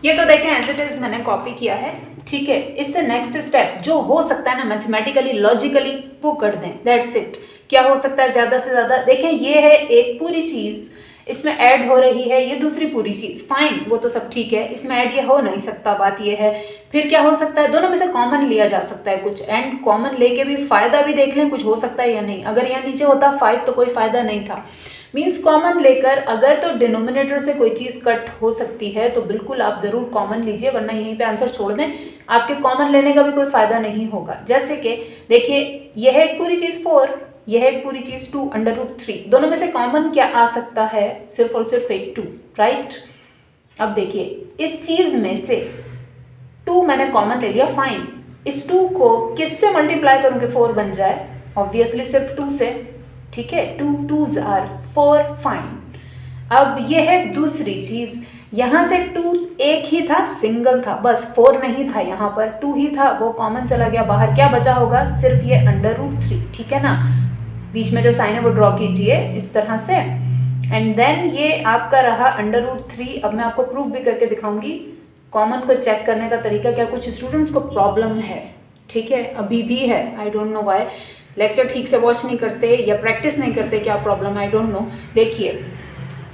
ये तो देखें एज इट इज मैंने कॉपी किया है, ठीक है। इससे नेक्स्ट स्टेप जो हो सकता है ना मैथमेटिकली लॉजिकली वो कर दें, दैट्स इट। क्या हो सकता है ज़्यादा से ज़्यादा, देखें ये है एक पूरी चीज़, इसमें ऐड हो रही है ये दूसरी पूरी चीज़, फाइन, वो तो सब ठीक है, इसमें ऐड ये हो नहीं सकता, बात ये है। फिर क्या हो सकता है, दोनों में से कॉमन लिया जा सकता है कुछ, एंड कॉमन लेके भी फ़ायदा भी देख लें कुछ हो सकता है या नहीं। अगर यहाँ नीचे होता 5 तो कोई फ़ायदा नहीं था, मीन्स कॉमन लेकर अगर तो डिनोमिनेटर से कोई चीज़ कट हो सकती है तो बिल्कुल आप ज़रूर कॉमन लीजिए, वरना यहीं पे आंसर छोड़ दें, आपके कॉमन लेने का भी कोई फ़ायदा नहीं होगा। जैसे कि देखिए यह है एक पूरी चीज़ 4, यह है एक पूरी चीज़ 2 √3, दोनों में से कॉमन क्या आ सकता है, सिर्फ और सिर्फ एक 2, राइट। अब देखिए इस चीज़ में से 2 मैंने कॉमन ले लिया, फाइन। इस 2 को किससे मल्टीप्लाई करूँ कि 4 बन जाए, ऑब्वियसली सिर्फ 2 से, ठीक है। 2 2s are 4, फाइन। अब ये है दूसरी चीज़, यहाँ से 2 एक ही था, सिंगल था, बस 4 नहीं था, यहाँ पर 2 ही था, वो कॉमन चला गया बाहर, क्या बचा होगा, सिर्फ ये √3, ठीक है ना। बीच में जो साइन है वो ड्रॉ कीजिए इस तरह से, एंड देन ये आपका रहा √3। अब मैं आपको प्रूफ भी करके दिखाऊंगी, कॉमन को चेक करने का तरीका क्या, कुछ स्टूडेंट्स को प्रॉब्लम है, ठीक है, अभी भी है, I don't know why, lecture ठीक से वॉच नहीं करते या प्रैक्टिस नहीं करते, क्या प्रॉब्लम, आई डोंट नो। देखिए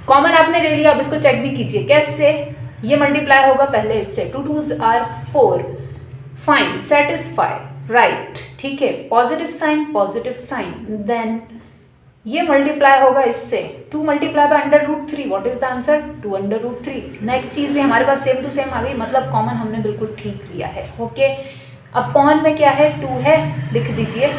कॉमन आपने ले लिया, अब इसको चेक भी कीजिए कैसे, ये मल्टीप्लाई होगा पहले इससे, 2 2s are 4, fine, satisfy, right, ठीक है, पॉजिटिव साइन, देन ये मल्टीप्लाई होगा इससे, 2 multiply bye √3, what is the answer, 2 √3। Next चीज भी हमारे पास सेम टू सेम आ गई, मतलब कॉमन हमने बिल्कुल ठीक लिया है, ओके। अपॉन में क्या है, 2 है, लिख दीजिए,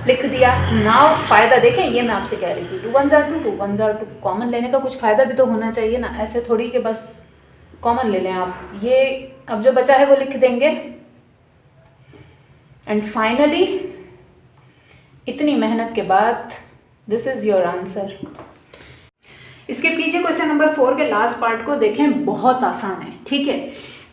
लिख दिया। नाउ फायदा देखें, ये मैं आपसे कह रही थी, 2 1s are 2, 2 1s are 2, common लेने का कुछ फायदा भी तो होना चाहिए ना, ऐसे थोड़ी कि बस कॉमन ले लें आप। ये अब जो बचा है वो लिख देंगे, एंड फाइनली इतनी मेहनत के बाद दिस इज योर आंसर। इसके पीछे क्वेश्चन नंबर 4 के लास्ट पार्ट को देखें, बहुत आसान है, ठीक है।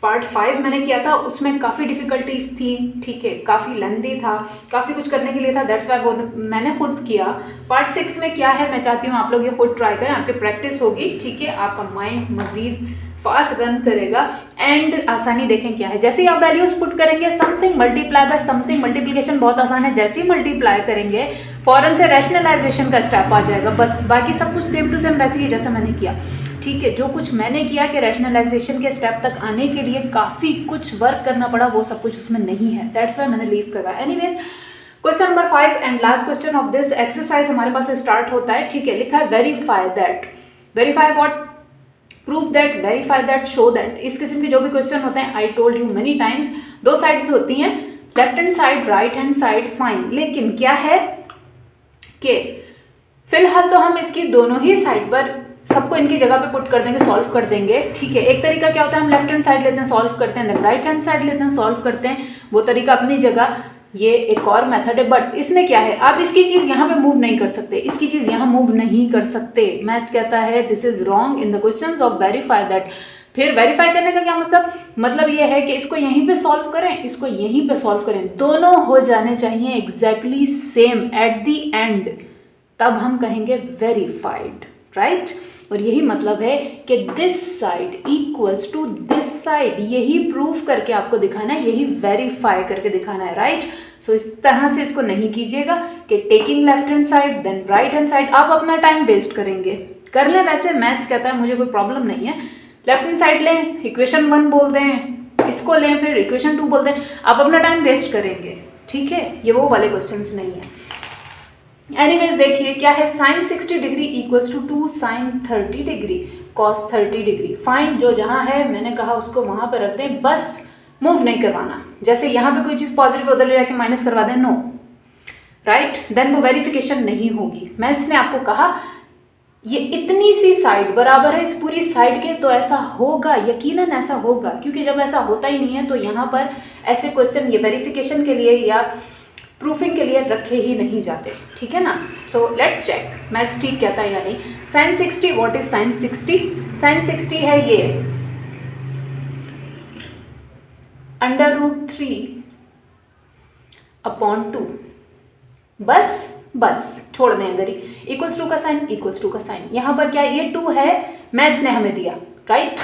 पार्ट 5 मैंने किया था, उसमें काफ़ी डिफिकल्टीज थी, ठीक है, काफ़ी लेंथी था, काफ़ी कुछ करने के लिए था, दैट्स वाई वो मैंने खुद किया। पार्ट 6 में क्या है, मैं चाहती हूँ आप लोग ये खुद ट्राई करें, आपकी प्रैक्टिस होगी, ठीक है, आपका माइंड मजीद फास्ट रन करेगा। एंड आसानी देखें क्या है, जैसे ही आप वैल्यूज पुट करेंगे, something multiply by something, multiplication बहुत आसान है, जैसे ही मल्टीप्लाई करेंगे फौरन से रैशनलाइजेशन का स्टेप आ जाएगा, बस बाकी सब कुछ सेम टू सेम वैसे ही जैसा मैंने किया, ठीक है। जो कुछ मैंने किया कि रैशनलाइजेशन के स्टेप तक आने के लिए काफ़ी कुछ वर्क करना पड़ा, वो सब कुछ उसमें नहीं है, दैट्स वाई मैंने लीव करवाया। Anyways, question number 5 and last question of this exercise हमारे पास स्टार्ट होता है, ठीक है। लिखा है verify that, verify what, prove that, verify that, show that. इस किस्म के जो भी क्वेश्चन होते हैं, I told you many times, 2 sides होती हैं, left hand side, right hand side, fine. लेकिन क्या है कि फिलहाल तो हम इसकी दोनों ही साइड पर सबको इनकी जगह पे पुट कर देंगे, सॉल्व कर देंगे, ठीक है। एक तरीका क्या होता है, हम लेफ्ट हैंड साइड लेते हैं, सॉल्व करते हैं, देन राइट हैंड साइड लेते हैं, सॉल्व करते हैं, वो तरीका अपनी जगह, ये एक और मेथड है। बट इसमें क्या है, आप इसकी चीज़ यहाँ पे मूव नहीं कर सकते, इसकी चीज़ यहाँ मूव नहीं कर सकते। मैथ्स कहता है this is wrong in the questions of verify that. फिर वेरीफाई करने का क्या मतलब ये है कि इसको यहीं पे सॉल्व करें, इसको यहीं पे सॉल्व करें, दोनों हो जाने चाहिए exactly same at the end, तब हम कहेंगे वेरीफाइड, राइट। और यही मतलब है कि this side equals to this side, यही प्रूव करके आपको दिखाना है, यही वेरीफाई करके दिखाना है, राइट। सो इस तरह से इसको नहीं कीजिएगा कि taking left hand side then right hand side, आप अपना टाइम वेस्ट करेंगे। कर लें, वैसे मैथ्स कहता है मुझे कोई प्रॉब्लम नहीं है, लेफ्ट हैंड साइड लें, इक्वेशन 1 बोल दें, इसको लें, फिर इक्वेशन 2 बोल दें, आप अपना टाइम वेस्ट करेंगे, ठीक है। ये वो वाले क्वेश्चंस नहीं है। एनीवेज देखिए क्या है, sine 60 degree equals to 2 sine 30 degree cos 30 degree. Fine, जो जहाँ है मैंने कहा उसको वहाँ पर रख दें, बस मूव नहीं करवाना। जैसे यहाँ पे कोई चीज़ पॉजिटिव उधर ले जाके माइनस करवा दें, नो, राइट, देन वो वेरिफिकेशन नहीं होगी। मैथ्स ने आपको कहा ये इतनी सी साइड बराबर है इस पूरी साइड के, तो ऐसा होगा, यकीनन ऐसा होगा, क्योंकि जब ऐसा होता ही नहीं है तो यहाँ पर ऐसे क्वेश्चन ये वेरिफिकेशन के लिए या प्रूफिंग के लिए रखे ही नहीं जाते, ठीक है ना। सो लेट्स चेक मैथ्स ठीक कहता है या नहीं। Sine 60, what is sine 60? Sine 60 है ये √3 अपॉन 2, बस छोड़ दें इधर ही, इक्वल्स टू का साइन, इक्वल्स टू का साइन, यहाँ पर क्या ये 2 है, मैथ्स ने हमें दिया, राइट।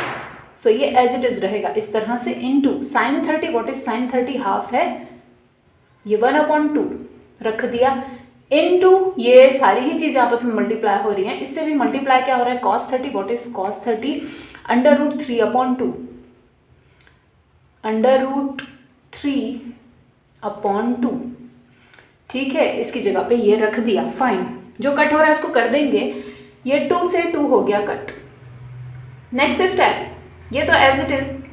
सो ये एज इट इज रहेगा इस तरह से, into sine 30, what is sine 30? Half है, ये 1/2 रख दिया, इनटू ये सारी ही चीज़ें आपस में मल्टीप्लाई हो रही हैं, इससे भी मल्टीप्लाई क्या हो रहा है, cos 30, व्हाट इज cos 30? √3/2, √3/2, ठीक है। इसकी जगह पे ये रख दिया, फाइन। जो कट हो रहा है इसको कर देंगे, ये 2 से 2 हो गया कट। नेक्स्ट स्टेप, ये तो एज इट इज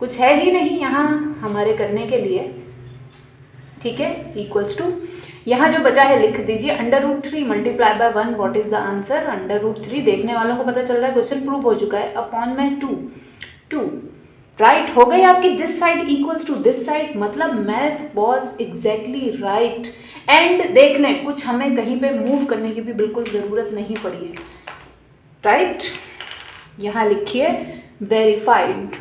कुछ है ही नहीं यहाँ हमारे करने के लिए, ठीक है, इक्वल्स टू, यहाँ जो बचा है लिख दीजिए, √3 multiply by 1, what is the answer? √3। देखने वालों को पता चल रहा है क्वेश्चन प्रूव हो चुका है, अपॉन में 2, राइट हो गई आपकी this side equals to this side, मतलब math was exactly right. And देख लें, कुछ हमें कहीं पे मूव करने की भी बिल्कुल ज़रूरत नहीं पड़ी है, राइट। यहाँ लिखिए वेरीफाइड,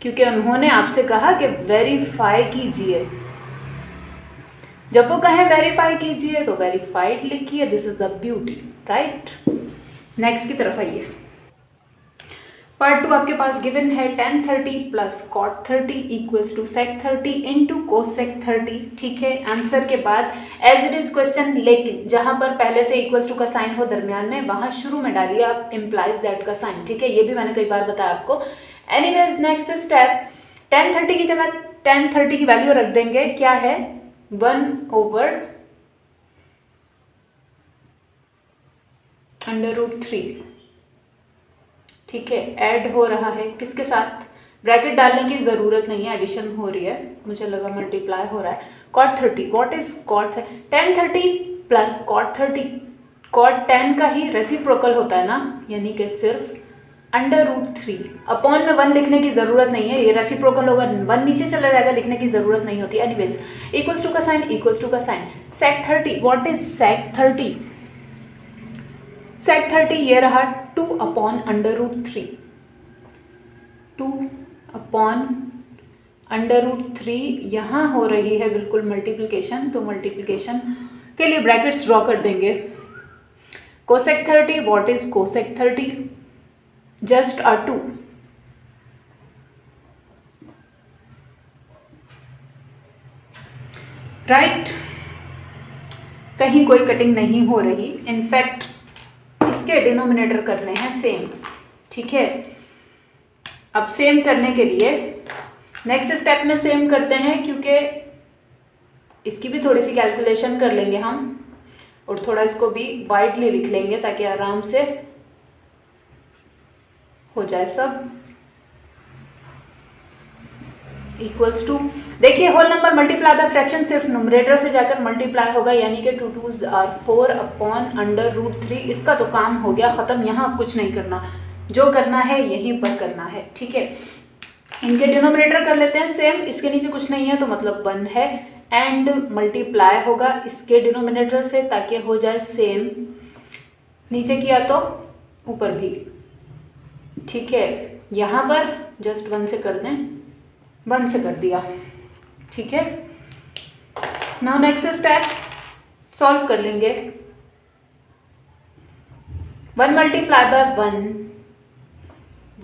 क्योंकि उन्होंने आपसे कहा कि वेरीफाई कीजिए, जब वो कहें वेरीफाई कीजिए तो वेरीफाइड लिखिए, this is the beauty, right. Next की तरफ आइए। पार्ट 2 आपके पास गिवन है tan 30 plus cot 30 equals to sec 30 into cosec 30। ठीक है, आंसर के बाद एज इट इज क्वेश्चन, लेकिन जहां पर पहले से इक्वल्स टू का साइन हो दरमियान में, वहां शुरू में डालिए आप इम्प्लाइज दैट का साइन। ठीक है, ये भी मैंने कई बार बताया आपको। एनीवेज नेक्स्ट स्टेप, tan 30 की जगह tan 30 की वैल्यू रख देंगे, क्या है 1/√3। ठीक है, ऐड हो रहा है किसके साथ, ब्रैकेट डालने की ज़रूरत नहीं है, एडिशन हो रही है, मुझे लगा मल्टीप्लाई हो रहा है। cot 30, what is cot, tan 30 plus cot 30, cot tan का ही रेसिप्रोकल होता है ना, यानी कि सिर्फ √3 अपॉन में 1 लिखने की ज़रूरत नहीं है, ये रेसिप्रोकल होगा, 1 नीचे चला जाएगा, लिखने की ज़रूरत नहीं होती। एनीवेज इक्वल्स टू का साइन, इक्वल्स टू का sign, sec 30, what is sec 30, sec 30 ये रहा 2/√3, 2/√3, यहाँ हो रही है बिल्कुल मल्टीप्लिकेशन, तो मल्टीप्लिकेशन के लिए ब्रैकेट्स ड्रॉ कर देंगे। cosec 30, what is cosec 30, just 2, right, कहीं कोई कटिंग नहीं हो रही, इनफैक्ट इसके डिनोमिनेटर करने हैं सेम। ठीक है, अब सेम करने के लिए नेक्स्ट स्टेप में सेम करते हैं, क्योंकि इसकी भी थोड़ी सी कैलकुलेशन कर लेंगे हम, और थोड़ा इसको भी वाइडली लिख लेंगे ताकि आराम से हो जाए सब। इक्वल्स टू, देखिए whole number multiply by fraction सिर्फ न्यूमरेटर से जाकर मल्टीप्लाई होगा, यानी कि 2 2s are 4/√3। इसका तो काम हो गया ख़त्म, यहाँ कुछ नहीं करना, जो करना है यहीं पर करना है। ठीक है, इनके डिनोमिनेटर कर लेते हैं सेम, इसके नीचे कुछ नहीं है तो मतलब 1 है, एंड मल्टीप्लाई होगा इसके डिनोमिनेटर से ताकि हो जाए सेम, नीचे किया तो ऊपर भी। ठीक है, यहाँ पर जस्ट 1 से कर दें, 1 से कर दिया। ठीक है, नाउ नेक्स्ट स्टेप सॉल्व कर लेंगे। 1 multiply by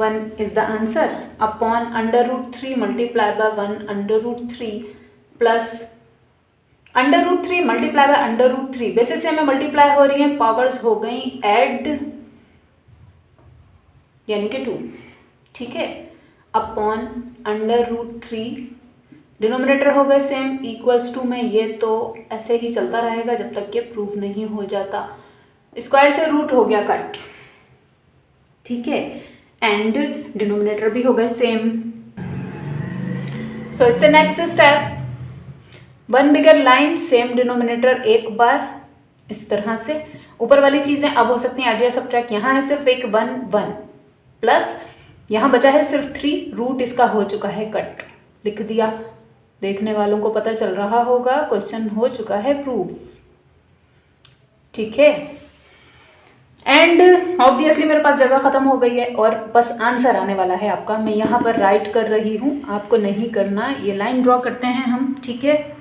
1 is the answer, upon √3 multiply by 1/√3 plus √3 multiply by √3, basis से हमें मल्टीप्लाई हो रही है, पावर्स हो गई ऐड, यानी कि 2। ठीक है, अपॉन √3, डिनोमिनेटर हो गए सेम, इक्वल्स टू में ये तो ऐसे ही चलता रहेगा जब तक कि प्रूव नहीं हो जाता, स्क्वायर से रूट हो गया कट। ठीक है, एंड डिनोमिनेटर भी हो गए सेम। सो इससे नेक्स्ट स्टेप, 1 बिगर लाइन, सेम डिनोमिनेटर एक बार इस तरह से, ऊपर वाली चीज़ें अब हो सकती हैं एड या सब्ट्रैक्ट, यहाँ है सिर्फ एक 1 प्लस यहाँ बचा है सिर्फ 3, रूट इसका हो चुका है कट, लिख दिया, देखने वालों को पता चल रहा होगा क्वेश्चन हो चुका है प्रूव। ठीक है, एंड ऑब्वियसली मेरे पास जगह खत्म हो गई है और बस आंसर आने वाला है आपका। मैं यहाँ पर राइट कर रही हूँ, आपको नहीं करना, ये लाइन ड्रॉ करते हैं हम। ठीक है,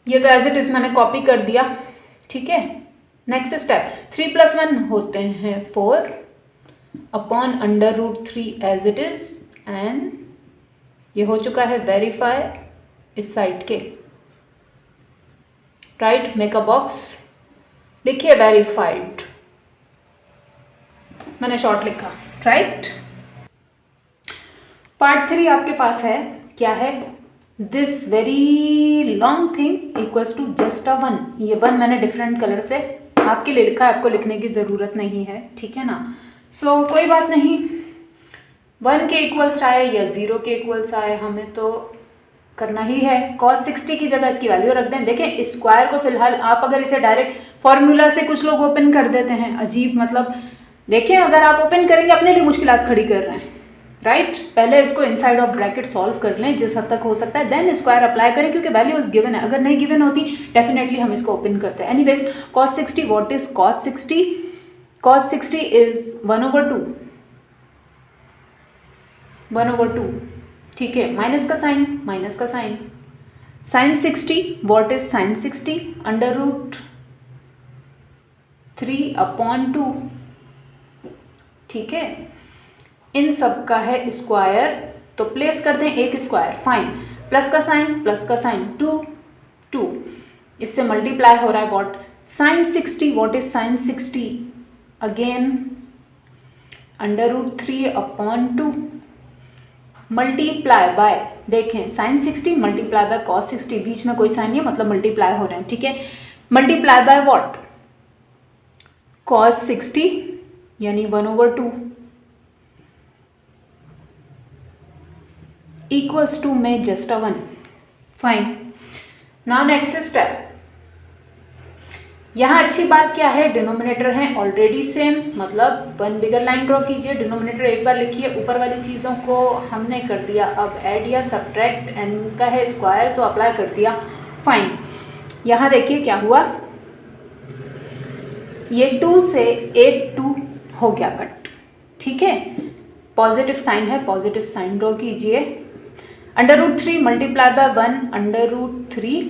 ये तो एज इट इज मैंने कॉपी कर दिया। ठीक है, नेक्स्ट स्टेप, 3 + 1 होते हैं 4 upon √3 as it is, and ये हो चुका है वेरीफाई इस साइड के, राइट, मेक अ बॉक्स, लिखिए वेरीफाइड, मैंने शॉर्ट लिखा, राइट। पार्ट 3 आपके पास है, क्या है, this very long thing equals to just 1, ये 1 मैंने डिफरेंट कलर से आपके लिए लिखा है, आपको लिखने की ज़रूरत नहीं है। ठीक है ना, सो कोई बात नहीं, 1 के इक्वल्स आए या 0 के इक्वल्स आए, हमें तो करना ही है। cos 60 की जगह इसकी वैल्यू रख दें। देखें स्क्वायर को फिलहाल आप अगर इसे डायरेक्ट फॉर्मूला से, कुछ लोग ओपन कर देते हैं, अजीब, मतलब देखें अगर आप ओपन करेंगे अपने लिए मुश्किलात खड़ी कर रहे हैं, राइट। पहले इसको इनसाइड ऑफ ब्रैकेट सॉल्व कर लें जिस हद तक हो सकता है, देन स्क्वायर अप्लाई करें क्योंकि वैल्यूज गिवन है। अगर नहीं गिवन होती डेफिनेटली हम इसको ओपन करते हैं। Anyways cos 60, what is cos 60? cos 60 is 1/2, 1/2। ठीक है, माइनस का साइन, माइनस का sign, sin 60, what is sin 60? √3/2 ठीक है, इन सब का है स्क्वायर, तो प्लेस कर दें एक स्क्वायर, फाइन, प्लस का साइन 2, इससे मल्टीप्लाई हो रहा है what, sine 60, what is sine 60, again √3/2 multiply by, देखें साइन 60 मल्टीप्लाई बाय कॉस 60, बीच में कोई साइन नहीं है मतलब मल्टीप्लाई हो रहे हैं, ठीक है, मल्टीप्लाई बाय व्हाट, कॉस 60 यानी 1/2 इक्वल्स टू में just 1, fine. Now next step, यहाँ अच्छी बात क्या है, डिनोमिनेटर है ऑलरेडी सेम, मतलब वन बिगर लाइन ड्रॉ कीजिए, डिनोमिनेटर एक बार लिखिए, ऊपर वाली चीज़ों को हमने कर दिया अब ऐड या सब्ट्रैक्ट, एन का है स्क्वायर तो अप्लाई कर दिया, फाइन। यहाँ देखिए क्या हुआ, ये 2 से एक 2 हो गया कट, ठीक है, पॉजिटिव साइन है, पॉजिटिव साइन ड्रॉ कीजिए, √3 multiply by 1 √3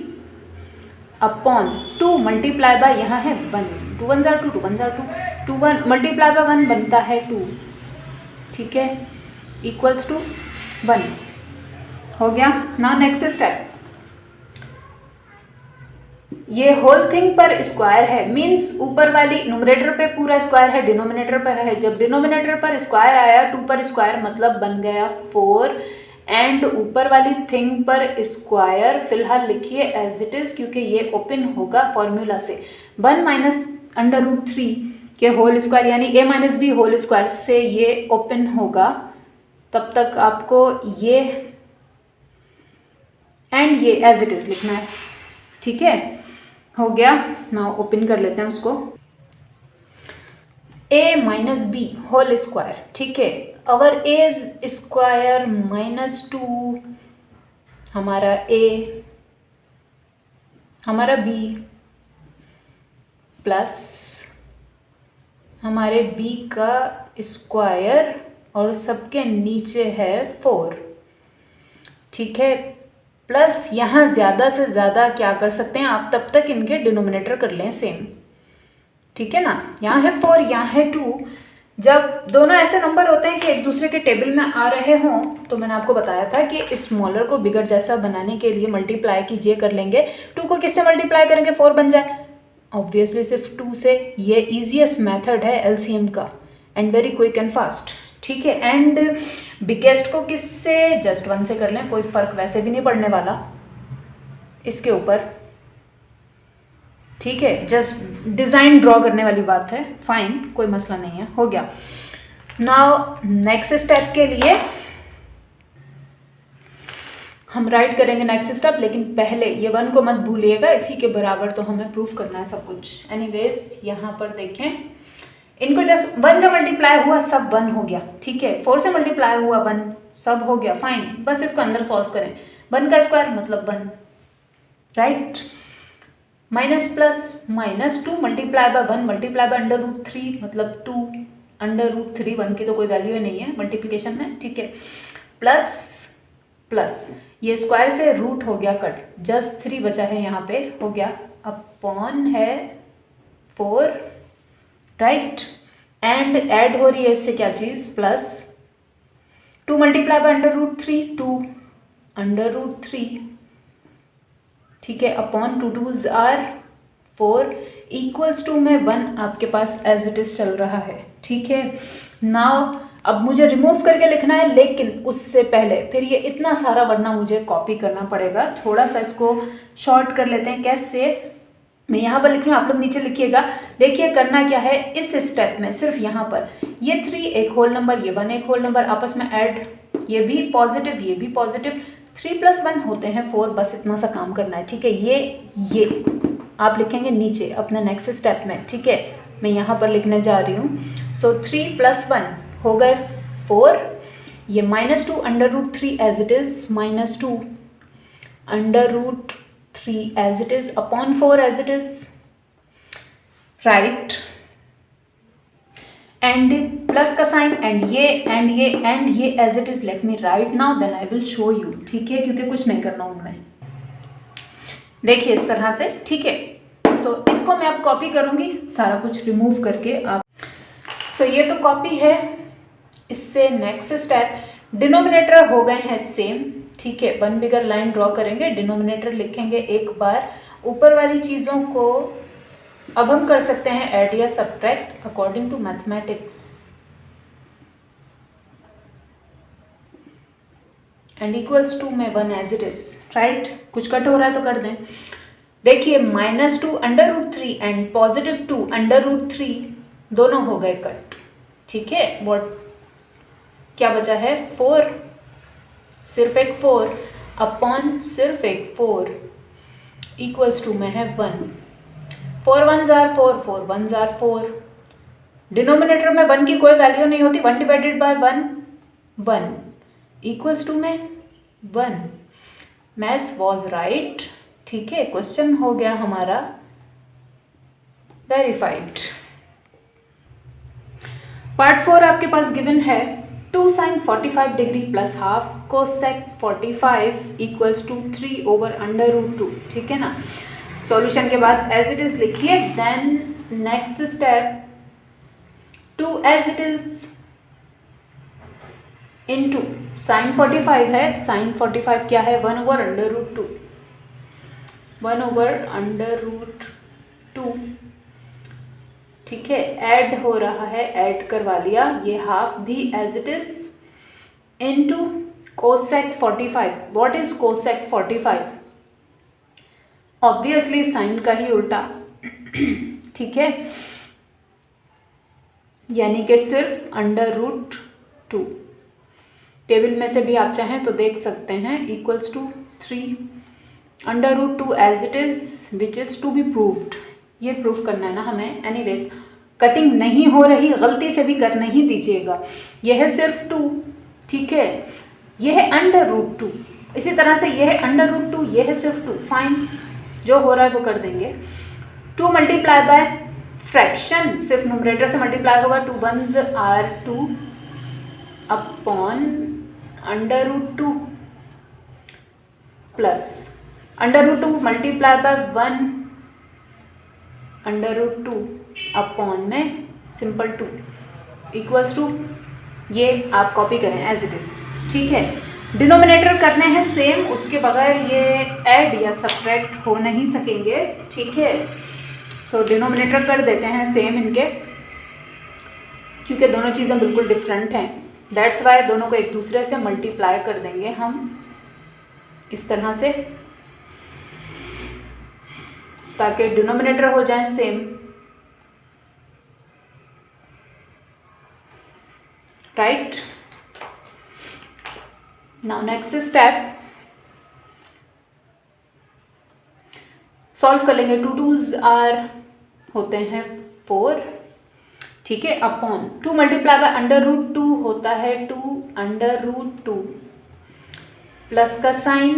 upon 2 multiply bye यहाँ है 1, 2 1 2, 2 1 2, 2 1 मल्टीप्लाई बाय 1 बनता है 2, ठीक है, इक्वल्स टू 1 हो गया। नाउ नेक्स्ट स्टेप, ये होल थिंग पर स्क्वायर है, मीन्स ऊपर वाली न्यूमरेटर पे पूरा स्क्वायर है, डिनोमिनेटर पर है, जब डिनोमिनेटर पर स्क्वायर आया 2 पर स्क्वायर मतलब बन गया 4, एंड ऊपर वाली थिंग पर स्क्वायर फिलहाल लिखिए एज इट इज, क्योंकि ये ओपन होगा फॉर्मूला से, 1 माइनस √3 के होल स्क्वायर यानी a - b होल स्क्वायर से ये ओपन होगा, तब तक आपको ये एंड ये एज इट इज लिखना है, ठीक है, हो गया। नाउ ओपन कर लेते हैं उसको, a - b होल स्क्वायर, ठीक है, अवर a स्क्वायर -2, हमारा a हमारा b प्लस हमारे b का स्क्वायर और सबके नीचे है 4, ठीक है, प्लस यहाँ ज़्यादा से ज़्यादा क्या कर सकते हैं आप, तब तक इनके डिनोमिनेटर कर लें सेम, ठीक है ना, यहाँ है 4 यहाँ है 2, जब दोनों ऐसे नंबर होते हैं कि एक दूसरे के टेबल में आ रहे हों, तो मैंने आपको बताया था कि स्मॉलर को बिगर जैसा बनाने के लिए मल्टीप्लाई कीजिए कर लेंगे, 2 को किससे मल्टीप्लाई करेंगे 4 बन जाए, ऑब्वियसली सिर्फ 2 से, ये ईजीएस्ट मेथड है एलसीएम का and very quick and fast, ठीक है, एंड बिगेस्ट को किससे, जस्ट 1 से कर लें, कोई फ़र्क वैसे भी नहीं पड़ने वाला इसके ऊपर, ठीक है, जस्ट डिज़ाइन ड्रॉ करने वाली बात है, फाइन, कोई मसला नहीं है, हो गया। नाउ नेक्स्ट स्टेप के लिए हम राइट करेंगे नेक्स्ट स्टेप, लेकिन पहले ये 1 को मत भूलिएगा, इसी के बराबर तो हमें प्रूफ करना है सब कुछ। एनीवेज यहाँ पर देखें, इनको जस्ट 1 से मल्टीप्लाई हुआ सब 1 हो गया, ठीक है, 4 से मल्टीप्लाई हुआ 1 सब हो गया, फाइन, बस इसको अंदर सॉल्व करें, 1 का स्क्वायर मतलब 1, right, minus plus -2 multiply by 1 multiply bye √3 मतलब 2, √3 1 की तो कोई वैल्यू ही नहीं है मल्टीप्लिकेशन में, ठीक है, प्लस प्लस ये स्क्वायर से रूट हो गया कट, जस्ट 3 बचा है यहाँ पे, हो गया, अपॉन है 4, राइट, एंड ऐड हो रही है इससे क्या चीज़, प्लस 2 मल्टीप्लाई बाय √3 2 √3, ठीक है, upon 2 2s are 4 equals to में 1 आपके पास एज इट इज चल रहा है, ठीक है। नाउ अब मुझे रिमूव करके लिखना है, लेकिन उससे पहले फिर ये इतना सारा वरना मुझे कॉपी करना पड़ेगा, थोड़ा सा इसको शॉर्ट कर लेते हैं, कैसे, मैं यहाँ पर लिख रही हूँ, आप लोग नीचे लिखिएगा। देखिए करना क्या है इस स्टेप में, सिर्फ यहाँ पर ये 3 एक होल नंबर, ये 1 एक होल नंबर, आपस में ऐड, ये भी पॉजिटिव ये भी पॉजिटिव, 3 + 1 होते हैं 4, बस इतना सा काम करना है, ठीक है। ये आप लिखेंगे नीचे अपने नेक्स्ट स्टेप में, ठीक है, मैं यहाँ पर लिखने जा रही हूँ। सो 3 + 1 हो गए 4, ये -2 √3 as it is, -2 √3 as it is, upon 4 as it is, right, and plus का साइन एंड ये as it is, let me write now then I will show you, ठीक है, क्योंकि कुछ नहीं करना उनमें, देखिए इस तरह से, ठीक है। सो इसको मैं अब कॉपी करूँगी सारा कुछ रिमूव करके आप। सो ये तो कॉपी है। इससे नेक्स्ट स्टेप, डिनोमिनेटर हो गए हैं सेम, ठीक है। वन बिगर लाइन ड्रॉ करेंगे, डिनोमिनेटर लिखेंगे एक बार, ऊपर वाली चीज़ों को अब हम कर सकते हैं ऐड या subtract according to mathematics. And equals to में 1 एज इट इज, राइट। कुछ कट हो रहा है तो कर दें। देखिए -2 √3 एंड +2 √3 दोनों हो गए कट, ठीक है। व्हाट क्या बचा है? 4, सिर्फ एक 4 अपॉन सिर्फ एक 4 इक्वल्स टू में है 1। 4 1s are 4, 4 1s are 4। Denominator में 1 की कोई वैल्यू नहीं होती, 1 डिवाइडेड बाय 1 1 इक्वल्स टू में 1। मैथ्स वॉज राइट, ठीक है। क्वेश्चन हो गया हमारा वेरीफाइड। पार्ट 4 आपके पास गिवन है 2 sin 45 degree plus half cosec 45 equals to 3/√2, ठीक है ना। सॉल्यूशन के बाद एज इट इज लिखिए, then next step 2 as it is into sin 45 है, sin 45 क्या है? 1/√2, 1/√2, ठीक है। ऐड हो रहा है, ऐड करवा लिया, ये हाफ भी as it is into cosec 45। What is cosec 45? Obviously sine का ही उल्टा, ठीक है, यानी कि सिर्फ √2। टेबल में से भी आप चाहें तो देख सकते हैं, equals to 3 √2 as it is which is to be proved. ये प्रूफ करना है ना हमें। एनीवेज कटिंग नहीं हो रही, गलती से भी कर नहीं दीजिएगा। यह है सिर्फ 2, ठीक है। यह है √2, इसी तरह से यह है √2, यह है सिर्फ 2। फाइन, जो हो रहा है वो कर देंगे। 2 मल्टीप्लाई बाय फ्रैक्शन, सिर्फ न्यूमरेटर से मल्टीप्लाई होगा, 2 1s are 2 upon √2 plus √2 multiply by 1 √2 upon में सिंपल 2 इक्वल्स टू, ये आप कॉपी करें एज इट इज, ठीक है। डिनोमिनेटर करने हैं सेम, उसके बगैर ये ऐड या सब्ट्रैक्ट हो नहीं सकेंगे, ठीक है। सो डिनोमिनेटर कर देते हैं सेम इनके, क्योंकि दोनों चीज़ें बिल्कुल डिफरेंट हैं। दैट्स वाई दोनों को एक दूसरे से मल्टीप्लाई कर देंगे हम इस तरह से, ताकि डिनोमिनेटर हो जाए same, right. Now next step solve कर लेंगे। 2 2s आर होते हैं 4, ठीक है, अपॉन 2 मल्टीप्लाई बाय √2 होता है 2 √2 प्लस का sign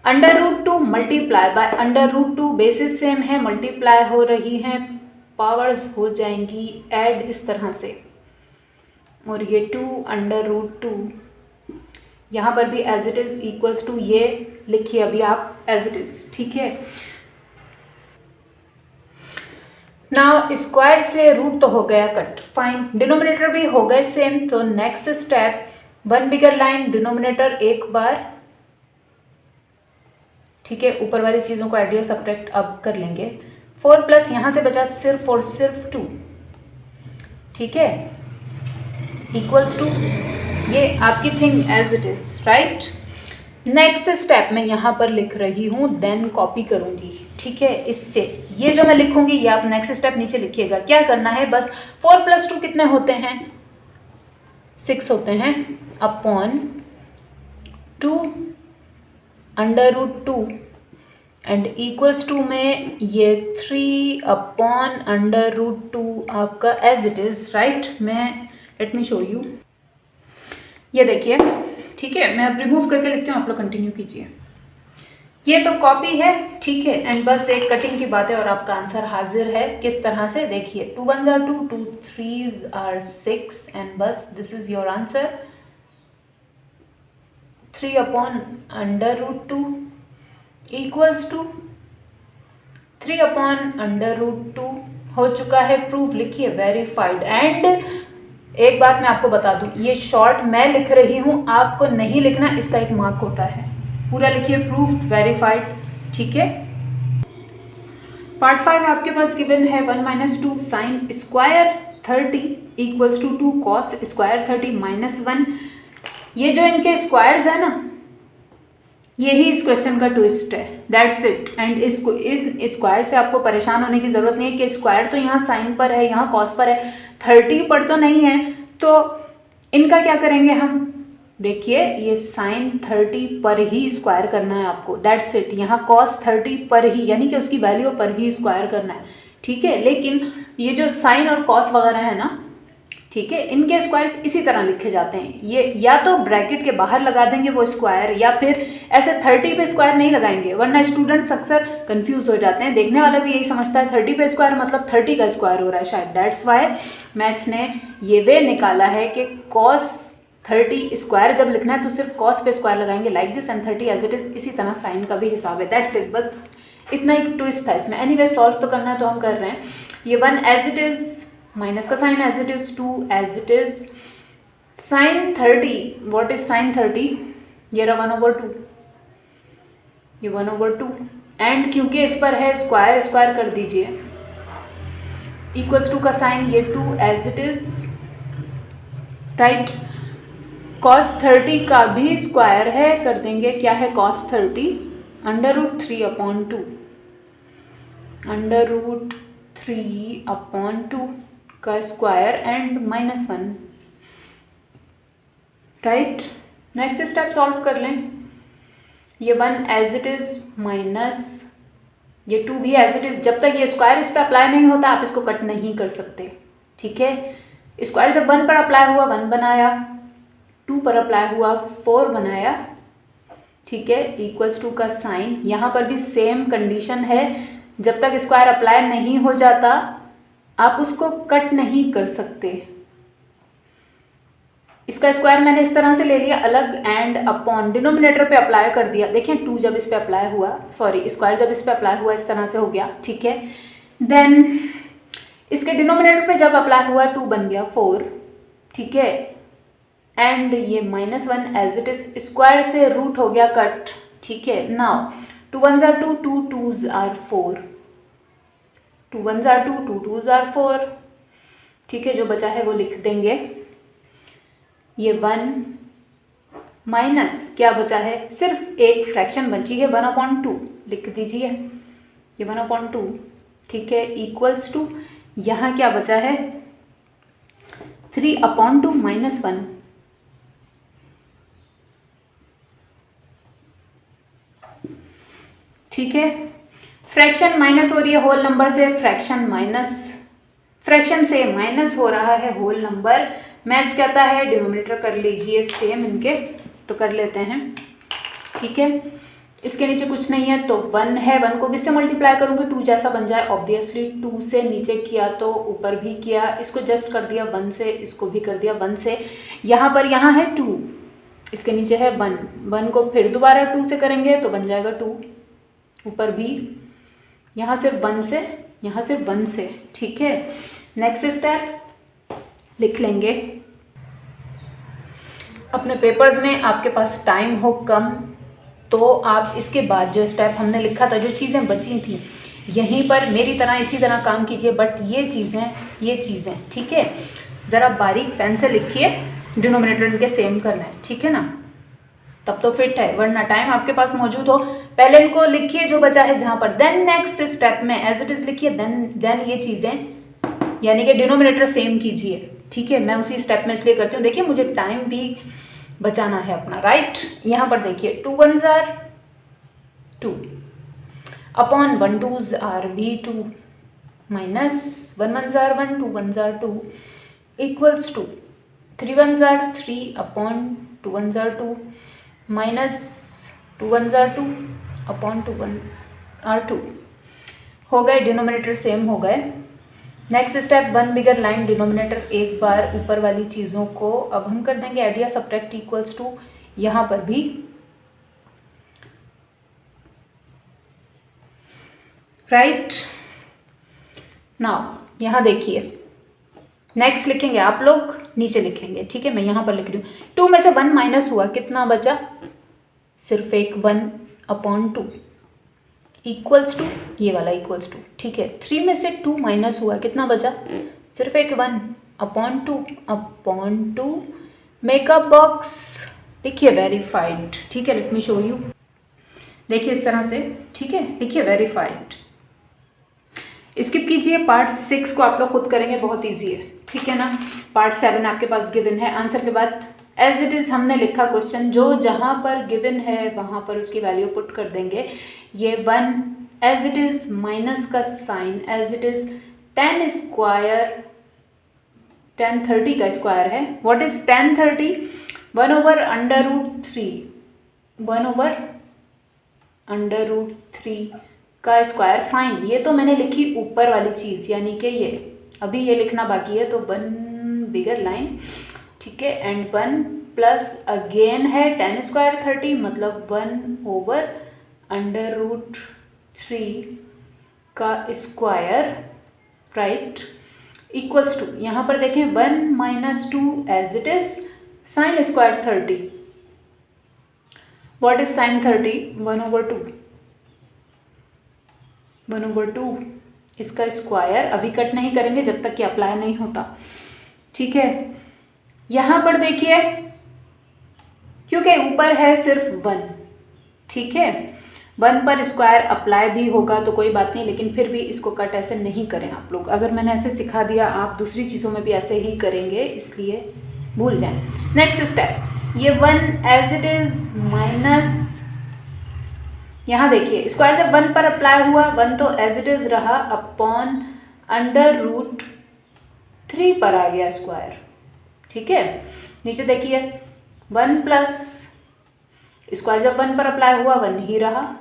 √2 multiply by √2, basis same है, मल्टीप्लाई हो रही हैं, पावर्स हो जाएंगी ऐड इस तरह से, और ये 2 √2 यहाँ पर भी as it is equals to, ये लिखिए अभी आप एज इट इज, ठीक है। नाउ स्क्वायर से रूट तो हो गया कट, फाइन। डिनोमिनेटर भी हो गए सेम, तो नेक्स्ट स्टेप 1 बिगर लाइन डिनोमिनेटर एक बार, ठीक है। ऊपर वाली चीज़ों को एड या सब्ट्रैक्ट अब कर लेंगे। 4 प्लस यहाँ से बचा सिर्फ और सिर्फ 2, ठीक है, इक्वल्स टू, ये आपकी thing as it is, right. Next step मैं यहाँ पर लिख रही हूँ, देन कॉपी करूँगी, ठीक है। इससे ये जो मैं लिखूँगी ये आप नेक्स्ट स्टेप नीचे लिखिएगा। क्या करना है, बस 4 + 2 कितने होते हैं? 6 होते हैं, अपॉन 2 √2 एंड इक्वल्स टू में ये 3 अपॉन √2 आपका एज इट इज, राइट। मैं लेट मी शो यू, ये देखिए, ठीक है। मैं अब रिमूव करके लिखती हूँ, आप लोग कंटिन्यू कीजिए। ये तो कॉपी है, ठीक है, एंड बस एक कटिंग की बात है और आपका आंसर हाजिर है। किस तरह से देखिए, 2 1s are 2, 2 3s are 6 and बस this is your answer. 3 upon √2 equals to 3 upon √2 हो चुका है प्रूव, लिखिए वेरीफाइड। एंड एक बात मैं आपको बता दूं, ये शॉर्ट मैं लिख रही हूँ, आपको नहीं लिखना, इसका एक मार्क होता है। पूरा लिखिए प्रूव्ड, वेरीफाइड, ठीक है। पार्ट 5 आपके पास गिवन है 1 - 2 sine square 30 equals to 2 cos square 30 -1। ये जो इनके स्क्वायर्स है ना, यही इस क्वेश्चन का ट्विस्ट है, दैट्स इट। एंड इस स्क्वायर से आपको परेशान होने की जरूरत नहीं है कि स्क्वायर तो यहाँ साइन पर है, यहाँ कॉस पर है, 30 पर तो नहीं है, तो इनका क्या करेंगे हम। देखिए ये साइन 30 पर ही स्क्वायर करना है आपको, दैट्स इट। यहाँ कॉस 30 पर ही, यानी कि उसकी वैल्यू पर ही स्क्वायर करना है, ठीक है। लेकिन ये जो साइन और कॉस वगैरह है ना, ठीक है, इनके स्क्वायर्स इसी तरह लिखे जाते हैं। ये या तो ब्रैकेट के बाहर लगा देंगे वो स्क्वायर, या फिर ऐसे 30 पे स्क्वायर नहीं लगाएंगे, वरना स्टूडेंट्स अक्सर कंफ्यूज हो जाते हैं। देखने वाला भी यही समझता है 30 पे स्क्वायर मतलब 30 का स्क्वायर हो रहा है शायद, दैट्स वाई मैथ्स ने ये वे निकाला है कि कॉस 30 स्क्वायर जब लिखना है तो सिर्फ कॉस पे स्क्वायर लगाएंगे, like this, and 30 as it is. इसी तरह साइन का भी हिसाब है, दैट्स इट। बस इतना एक ट्विस्ट था इसमें। एनीवे सॉल्व तो करना है तो हम कर रहे हैं। ये 1 एज इट इज, माइनस का sign as it is, 2 as it is, sine 30, what is sine 30, ये रहा 1/2, ये 1/2। एंड क्योंकि इस पर है स्क्वायर, स्क्वायर कर दीजिए, इक्वल्स टू का साइन, ये 2 as it is, right. Cos 30 का भी स्क्वायर है, कर देंगे, क्या है कॉस 30, √3/2, √3/2 का square and -1, right. Next step solve कर लें। ये 1 एज इट इज माइनस ये 2 भी एज इट इज। जब तक ये स्क्वायर इस पर अप्लाई नहीं होता आप इसको कट नहीं कर सकते, ठीक है। स्क्वायर जब 1 पर अप्लाई हुआ 1 बनाया, 2 पर अप्लाई हुआ 4 बनाया, ठीक है, इक्वल्स टू का साइन। यहाँ पर भी सेम कंडीशन है, जब तक स्क्वायर अप्लाई नहीं हो जाता आप उसको कट नहीं कर सकते। इसका स्क्वायर मैंने इस तरह से ले लिया अलग, एंड अपॉन डिनोमिनेटर पे अप्लाई कर दिया। देखिए 2 जब इस पे अप्लाई हुआ, सॉरी स्क्वायर जब इस पे अप्लाई हुआ इस तरह से हो गया, ठीक है। देन इसके डिनोमिनेटर पे जब अप्लाई हुआ 2 बन गया 4, ठीक है। एंड ये -1 एज इट इज, स्क्वायर से रूट हो गया कट, ठीक है। Now 2 1s are 2, 2 2s are 4, 2 1s are 2, 2 2s are 4, ठीक है। जो बचा है वो लिख देंगे। ये 1 माइनस क्या बचा है, सिर्फ एक फ्रैक्शन बची है 1/2, लिख दीजिए ये 1/2, ठीक है, इक्वल्स टू यहाँ क्या बचा है 3/2 -1, ठीक है। फ्रैक्शन माइनस हो रही है होल नंबर से, फ्रैक्शन से माइनस हो रहा है होल नंबर। मैथ्स कहता है डिनोमिनेटर कर लीजिए सेम इनके, तो कर लेते हैं, ठीक है। इसके नीचे कुछ नहीं है तो 1 है, 1 को किससे मल्टीप्लाई करूँगी 2 जैसा बन जाए, ऑब्वियसली 2 से नीचे किया तो ऊपर भी किया, इसको जस्ट कर दिया 1 से, इसको भी कर दिया 1 से। यहाँ पर यहाँ है 2, इसके नीचे है 1, 1 को फिर दोबारा 2 से करेंगे तो बन जाएगा 2, ऊपर भी यहाँ सिर्फ 1 से, यहाँ सिर्फ 1 से, ठीक है। नेक्स्ट स्टेप लिख लेंगे। अपने पेपर्स में आपके पास टाइम हो कम तो आप इसके बाद जो स्टेप हमने लिखा था, जो चीज़ें बची थी, यहीं पर मेरी तरह इसी तरह काम कीजिए, बट ये चीज़ें ठीक है, ज़रा बारीक पेन से लिखिए, डिनोमिनेटर इनके सेम करना है, ठीक है ना, तब तो फिट है, वरना टाइम आपके पास मौजूद हो पहले इनको लिखिए जो बचा है जहाँ पर, देन नेक्स्ट स्टेप में एज इट इज़ लिखिए, देन ये चीज़ें यानी कि डिनोमिनेटर सेम कीजिए, ठीक है। मैं उसी स्टेप में इसलिए करती हूँ, देखिए मुझे टाइम भी बचाना है अपना, राइट। यहाँ पर देखिए 2 1s are 2 upon 1 2s are भी 2 minus 1 1s are 1, 2 1s are 2 equals to 3 1s are 3 upon 2 1s are 2 minus 2 1s are 2 upon 2 1 are 2 हो गए, डिनोमिनेटर सेम हो गए। नेक्स्ट स्टेप 1 बिगर लाइन डिनोमिनेटर एक बार ऊपर वाली चीज़ों को अब हम कर देंगे ऐड या सब्ट्रैक्ट इक्वल्स टू, यहाँ पर भी राइट। नाउ यहाँ देखिए, नेक्स्ट लिखेंगे आप लोग, नीचे लिखेंगे, ठीक है। मैं यहाँ पर लिख रही हूँ, 2 में से 1 माइनस हुआ, कितना बचा? सिर्फ एक 1/2 इक्वल्स टू, ये वाला इक्वल्स टू, ठीक है। 3 में से 2 माइनस हुआ, कितना बचा? सिर्फ एक 1/2 मेकअप बॉक्स, लिखिए वेरीफाइड, ठीक है। लेट मी शो यू, देखिए इस तरह से, ठीक है, लिखिए वेरीफाइड। स्किप कीजिए, पार्ट 6 को आप लोग खुद करेंगे, बहुत इजी है, ठीक है ना। पार्ट 7 आपके पास गिवन है, आंसर के बाद एज इट इज़ हमने लिखा क्वेश्चन, जो जहाँ पर गिवन है वहाँ पर उसकी वैल्यू पुट कर देंगे। ये 1 एज इट इज़, माइनस का sign as it is, 10 square, 1030 का स्क्वायर है। What is 1030? 1/√3, 1/√3 का स्क्वायर। फाइन, ये तो मैंने लिखी ऊपर वाली चीज़, यानी कि ये अभी ये लिखना बाकी है, तो 1 बिगर लाइन, ठीक है। एंड 1 प्लस अगेन है 10 स्क्वायर 30, मतलब 1/√3 का स्क्वायर, राइट, इक्वल्स टू, यहाँ पर देखें 1 - 2 as it is, sine square 30। What is sine 30? 1/2, 1/2 इसका स्क्वायर। अभी कट नहीं करेंगे जब तक कि अप्लाई नहीं होता, ठीक है। यहाँ पर देखिए, क्योंकि ऊपर है सिर्फ 1, ठीक है, 1 पर स्क्वायर अप्लाई भी होगा तो कोई बात नहीं, लेकिन फिर भी इसको कट ऐसे नहीं करें आप लोग। अगर मैंने ऐसे सिखा दिया, आप दूसरी चीज़ों में भी ऐसे ही करेंगे, इसलिए भूल जाएं। नेक्स्ट स्टेप, ये 1 एज इट इज माइनस, यहाँ देखिए स्क्वायर जब 1 पर अप्लाई हुआ, 1 तो एज इट इज रहा, अपॉन √3 पर आ गया स्क्वायर, ठीक है। नीचे देखिए 1 प्लस स्क्वायर जब 1 पर अप्लाई हुआ 1 ही रहा,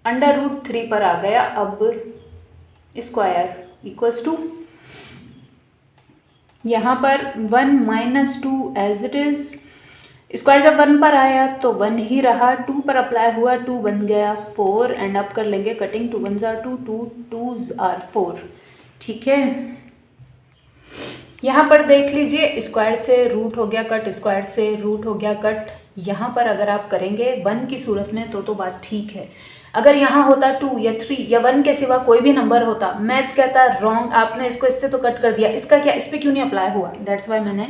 √3 पर आ गया, अब स्क्वायर इक्वल्स टू, यहाँ पर 1 - 2 एज इट इज, स्क्वायर जब 1 पर आया तो 1 ही रहा, 2 पर अप्लाई हुआ 2 बन गया 4, एंड अब कर लेंगे cutting, 2 1s are 2, 2 2s are 4, ठीक है। यहाँ पर देख लीजिए, स्क्वायर से रूट हो गया कट, स्क्वायर से रूट हो गया कट। यहाँ पर अगर आप करेंगे 1 की सूरत में तो बात ठीक है। अगर यहाँ होता 2 या 3 या 1 के सिवा कोई भी नंबर होता, मैथ्स कहता रॉन्ग, आपने इसको इससे तो कट कर दिया, इसका क्या, इस पर क्यों नहीं अप्लाई हुआ? दैट्स वाई मैंने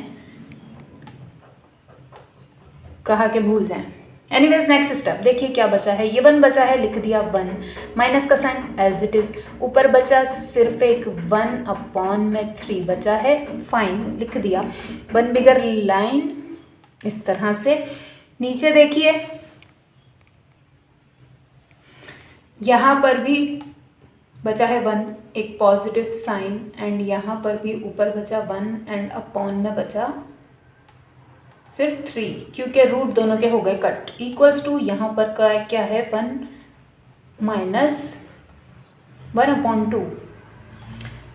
कहा कि भूल जाएं। एनीवेज नेक्स्ट स्टेप देखिए क्या बचा है, ये 1 बचा है, लिख दिया 1, माइनस का साइन एज इट इज, ऊपर बचा सिर्फ एक 1/3 बचा है, फाइन, लिख दिया 1 बिगर लाइन इस तरह से। नीचे देखिए यहाँ पर भी बचा है 1, एक पॉजिटिव साइन, एंड यहाँ पर भी ऊपर बचा 1, एंड अपॉन में बचा सिर्फ 3, क्योंकि रूट दोनों के हो गए कट, इक्वल्स टू, यहाँ पर का क्या है 1 - 1/2,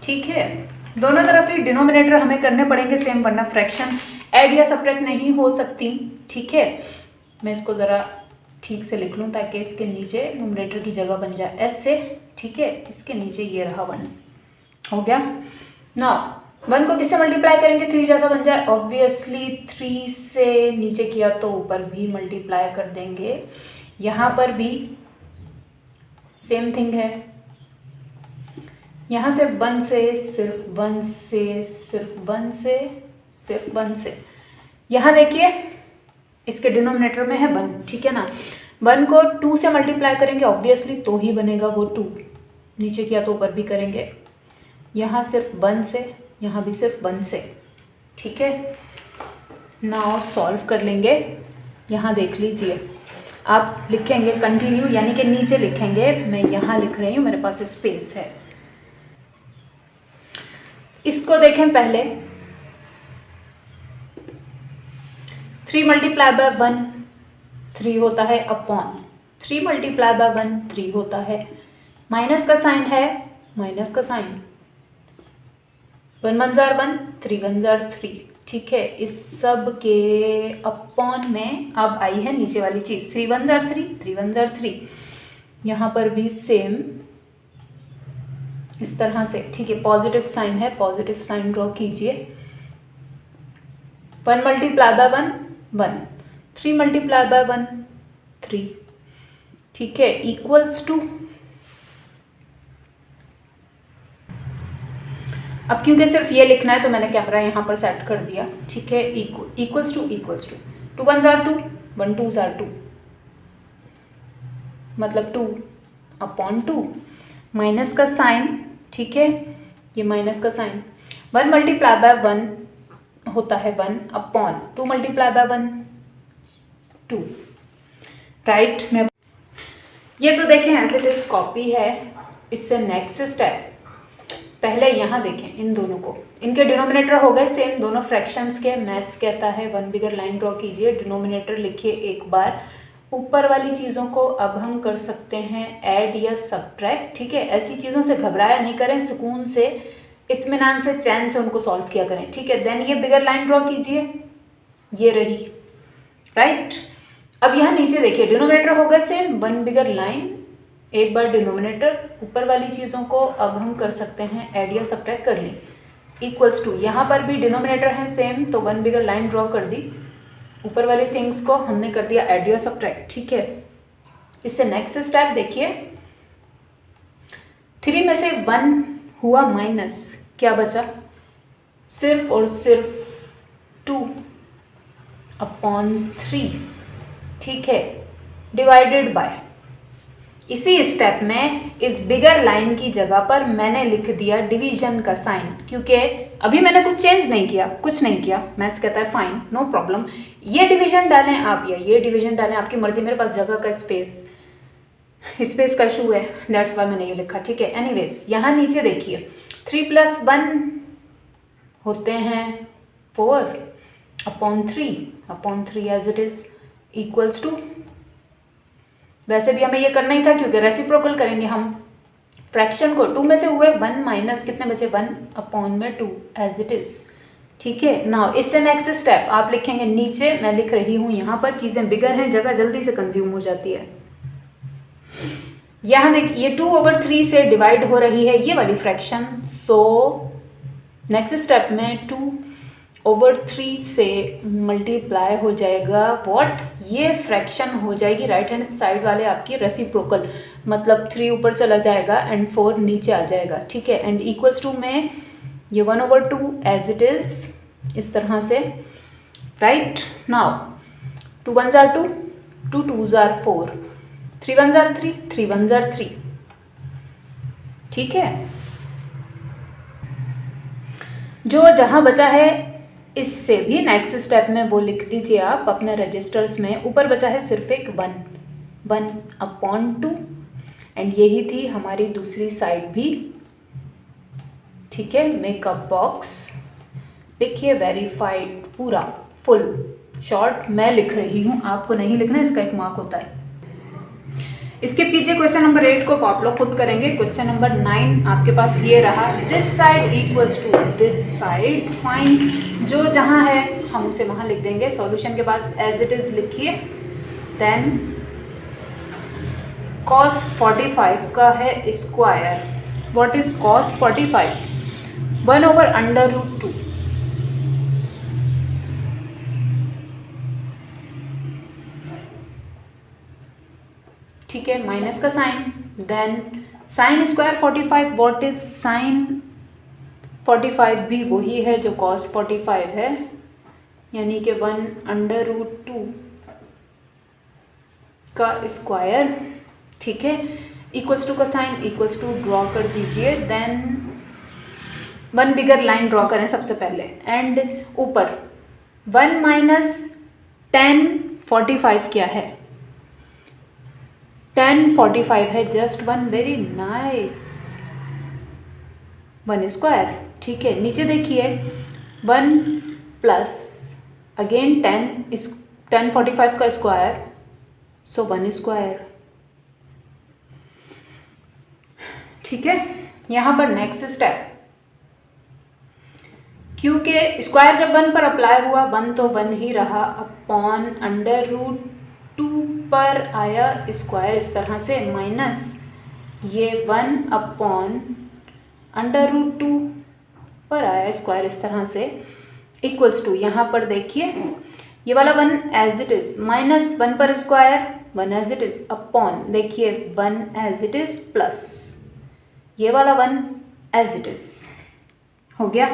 ठीक है। दोनों तरफ ही डिनोमिनेटर हमें करने पड़ेंगे सेम, वरना फ्रैक्शन ऐड या सब्ट्रैक्ट नहीं हो सकती, ठीक है। मैं इसको ज़रा ठीक से लिख लूँ ताकि इसके नीचे न्यूमरेटर की जगह बन जाए एस से, ठीक है। इसके नीचे ये रहा 1, हो गया ना। 1 को किससे मल्टीप्लाई करेंगे, 3 जैसा बन जाए, ऑब्वियसली 3 से नीचे किया तो ऊपर भी मल्टीप्लाई कर देंगे। यहाँ पर भी सेम थिंग है, यहाँ से 1 से, सिर्फ 1 से, सिर्फ 1 से, सिर्फ 1 से। यहाँ देखिए इसके डिनोमिनेटर में है 1, ठीक है ना। 1 को 2 से मल्टीप्लाई करेंगे ऑब्वियसली तो ही बनेगा वो 2, नीचे किया तो ऊपर भी करेंगे। यहाँ सिर्फ 1 से, यहाँ भी सिर्फ 1 से, ठीक है। नाउ सॉल्व कर लेंगे। यहाँ देख लीजिए, आप लिखेंगे कंटिन्यू, यानी कि नीचे लिखेंगे, मैं यहाँ लिख रही हूँ, मेरे पास स्पेस है। इसको देखें पहले, 3 मल्टीप्लाई बाय 1 3 होता है, अपॉन 3 मल्टीप्लाई बाय 1 3 होता है, माइनस का साइन है, माइनस का sign, 1 1s are 1, 3 1s are 3, ठीक है। इस सब के अपॉन में अब आई है नीचे वाली चीज़, 3 1s are 3, 3 1s are 3। यहाँ पर भी सेम इस तरह से, ठीक है। पॉजिटिव साइन है, पॉजिटिव साइन ड्रॉ कीजिए। 1 मल्टीप्लाई बाय 1 1, 3 मल्टीप्लाई बाय 1 3, ठीक है, इक्वल्स टू, अब क्योंकि सिर्फ ये लिखना है तो मैंने कैमरा यहाँ पर सेट कर दिया, ठीक है। Equals to 2 1s are 2, 1 2s are 2, मतलब 2/2, माइनस का साइन, ठीक है, ये माइनस का साइन। 1 मल्टीप्लाई बाय 1 होता है 1/2 मल्टीप्लाई बाय 1 2, राइट। मैं ये तो देखें एज इट इज कॉपी है। इससे नेक्स्ट स्टेप, पहले यहाँ देखें इन दोनों को, इनके डिनोमिनेटर हो गए सेम, दोनों फ्रैक्शंस के। मैथ्स कहता है 1 बिगर लाइन ड्रॉ कीजिए, डिनोमिनेटर लिखिए एक बार। ऊपर वाली चीज़ों को अब हम कर सकते हैं ऐड या सब्ट्रैक्ट, ठीक है। ऐसी चीज़ों से घबराया नहीं करें, सुकून से, इत्मीनान से, चैन से उनको सॉल्व किया करें, ठीक है। देन ये बिगर लाइन ड्रॉ कीजिए, ये रही, राइट। अब यहाँ नीचे देखिए डिनोमिनेटर हो गए सेम, 1 बिगर लाइन, एक बार डिनोमिनेटर, ऊपर वाली चीज़ों को अब हम कर सकते हैं ऐड या सब्ट्रैक्ट कर ली, इक्वल्स टू, यहाँ पर भी डिनोमिनेटर है सेम तो 1 बिगर लाइन ड्रॉ कर दी, ऊपर वाली थिंग्स को हमने कर दिया ऐड या सब्ट्रैक्ट, ठीक है। इससे नेक्स्ट स्टेप देखिए, 3 में से 1 हुआ माइनस, क्या बचा, सिर्फ और सिर्फ 2/3, ठीक है, डिवाइडेड बाय। इसी स्टेप में इस बिगर लाइन की जगह पर मैंने लिख दिया डिवीजन का साइन, क्योंकि अभी मैंने कुछ चेंज नहीं किया, कुछ नहीं किया। मैथ्स कहता है फाइन, नो प्रॉब्लम, ये डिवीजन डालें आप या ये डिवीजन डालें, आपकी मर्जी। मेरे पास जगह का स्पेस का इशू है, दैट्स वाई मैंने ये लिखा, ठीक है। एनीवेज यहाँ नीचे देखिए 3 + 1 होते हैं 4/3 as it is equals to, वैसे भी हमें ये करना ही था क्योंकि रेसिप्रोकल करेंगे हम फ्रैक्शन को। 2 में से हुए 1 माइनस कितने बचे, 1/2 एज इट इज, ठीक है। नाउ इससे नेक्स्ट स्टेप आप लिखेंगे नीचे, मैं लिख रही हूँ यहाँ पर, चीज़ें बिगर हैं, जगह जल्दी से कंज्यूम हो जाती है। यहाँ देखिए ये 2/3 से डिवाइड हो रही है ये वाली फ्रैक्शन, सो नेक्स्ट स्टेप में 2/3 से मल्टीप्लाई हो जाएगा व्हाट, ये फ्रैक्शन हो जाएगी राइट हैंड साइड वाले आपकी रेसिप्रोकल, मतलब 3 ऊपर चला जाएगा एंड 4 नीचे आ जाएगा, ठीक है। एंड इक्वल्स टू में ये 1/2 एज इट इज, इस तरह से, right. Now 2 1s are 2, 2 2s are 4, 3 1s are 3, 3 1s are 3, ठीक है। जो जहाँ बचा है इससे भी नेक्स्ट स्टेप में वो लिख दीजिए आप अपने रजिस्टर्स में। ऊपर बचा है सिर्फ एक 1/2 एंड यही थी हमारी दूसरी साइड भी, ठीक है। मेकअप बॉक्स लिखिए, वेरीफाइड, पूरा फुल शॉर्ट मैं लिख रही हूँ, आपको नहीं लिखना, इसका एक मार्क होता है। इसके पीछे क्वेश्चन नंबर 8 को आप लोग खुद करेंगे। क्वेश्चन नंबर 9 आपके पास ये रहा, this side equals to this side, fine. जो जहाँ है हम उसे वहाँ लिख देंगे, सॉल्यूशन के बाद एज इट इज लिखिए। देन cos 45 का है स्क्वायर, व्हाट इज cos 45, 1/√2, ठीक है, माइनस का sign. Then sine square 45, what is sine 45 भी वही है जो cos 45 है, यानी कि 1/√2 का स्क्वायर, ठीक है। इक्वल्स टू का साइन, इक्वल्स टू ड्रॉ कर दीजिए। देन 1 बिगर लाइन ड्रॉ करें सबसे पहले, एंड ऊपर 1 माइनस 10 45 क्या है, 10 45 है, जस्ट 1, वेरी नाइस, 1 स्क्वायर, ठीक है। नीचे देखिए 1 प्लस अगेन 10 45 का स्क्वायर, सो 1 स्क्वायर, ठीक है। यहाँ पर नेक्स्ट स्टेप, क्योंकि स्क्वायर जब 1 पर अप्लाई हुआ 1 तो 1 ही रहा, अपॉन √2 पर आया स्क्वायर इस तरह से, माइनस ये 1/√2 अंडर रूट 2 पर आया स्क्वायर इस तरह से इक्वल्स टू, यहाँ पर देखिए ये वाला 1 एज इट इज़ माइनस 1 पर square 1 as it is upon, देखिए 1 एज इट इज़ प्लस ये वाला 1 एज इट इज़ हो गया।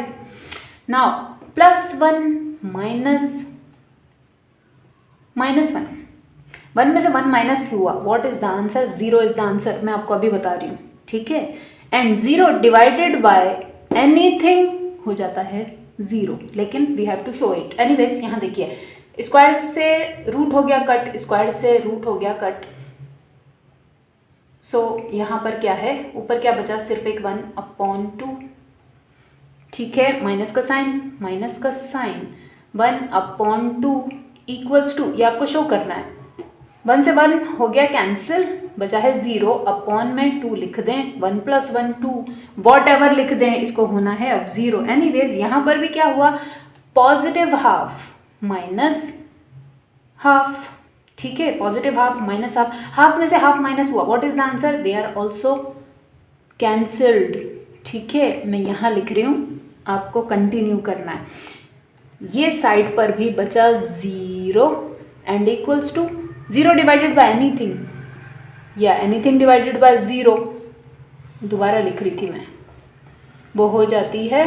नाउ +1 माइनस 1, 1 में से 1 माइनस हुआ, what is the answer? 0 is the answer, मैं आपको अभी बता रही हूँ, ठीक है। एंड 0 डिवाइडेड बाय एनीथिंग हो जाता है 0, लेकिन we have to show it. Anyways यहाँ देखिए स्क्वायर से रूट हो गया कट, स्क्वायर से रूट हो गया कट, सो यहाँ पर क्या है, ऊपर क्या बचा? सिर्फ एक 1/2, ठीक है। माइनस का साइन 1/2 इक्वल्स टू, ये आपको शो करना है, 1 से 1 हो गया कैंसिल, बचा है 0 अपॉन में 2 लिख दें, 1 + 1 2 वॉट एवर लिख दें, इसको होना है अब 0। एनीवेज यहाँ पर भी क्या हुआ? पॉजिटिव हाफ माइनस हाफ, ठीक है, positive half minus half, half में से हाफ माइनस हुआ, what is the answer? They are also cancelled, ठीक है। मैं यहाँ लिख रही हूँ, आपको कंटिन्यू करना है। ये साइड पर भी बचा 0 and equals to 0 divided by anything या एनीथिंग डिवाइडेड बाय 0, दोबारा लिख रही थी मैं, वो हो जाती है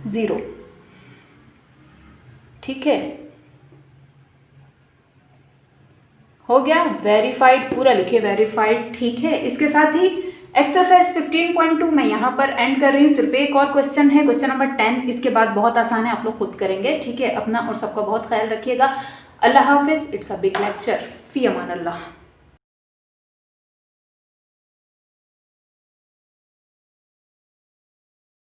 0, ठीक है, हो गया। वेरीफाइड पूरा लिखिए, वेरीफाइड, ठीक है। इसके साथ ही एक्सरसाइज 15.2 मैं यहाँ पर एंड कर रही हूँ। सिर्फ एक और क्वेश्चन है, क्वेश्चन नंबर 10, इसके बाद बहुत आसान है, आप लोग खुद करेंगे, ठीक है। अपना और सबका बहुत ख्याल रखिएगा। अल्लाह हाफिज़। It's a big lecture. Fee Aman Allah.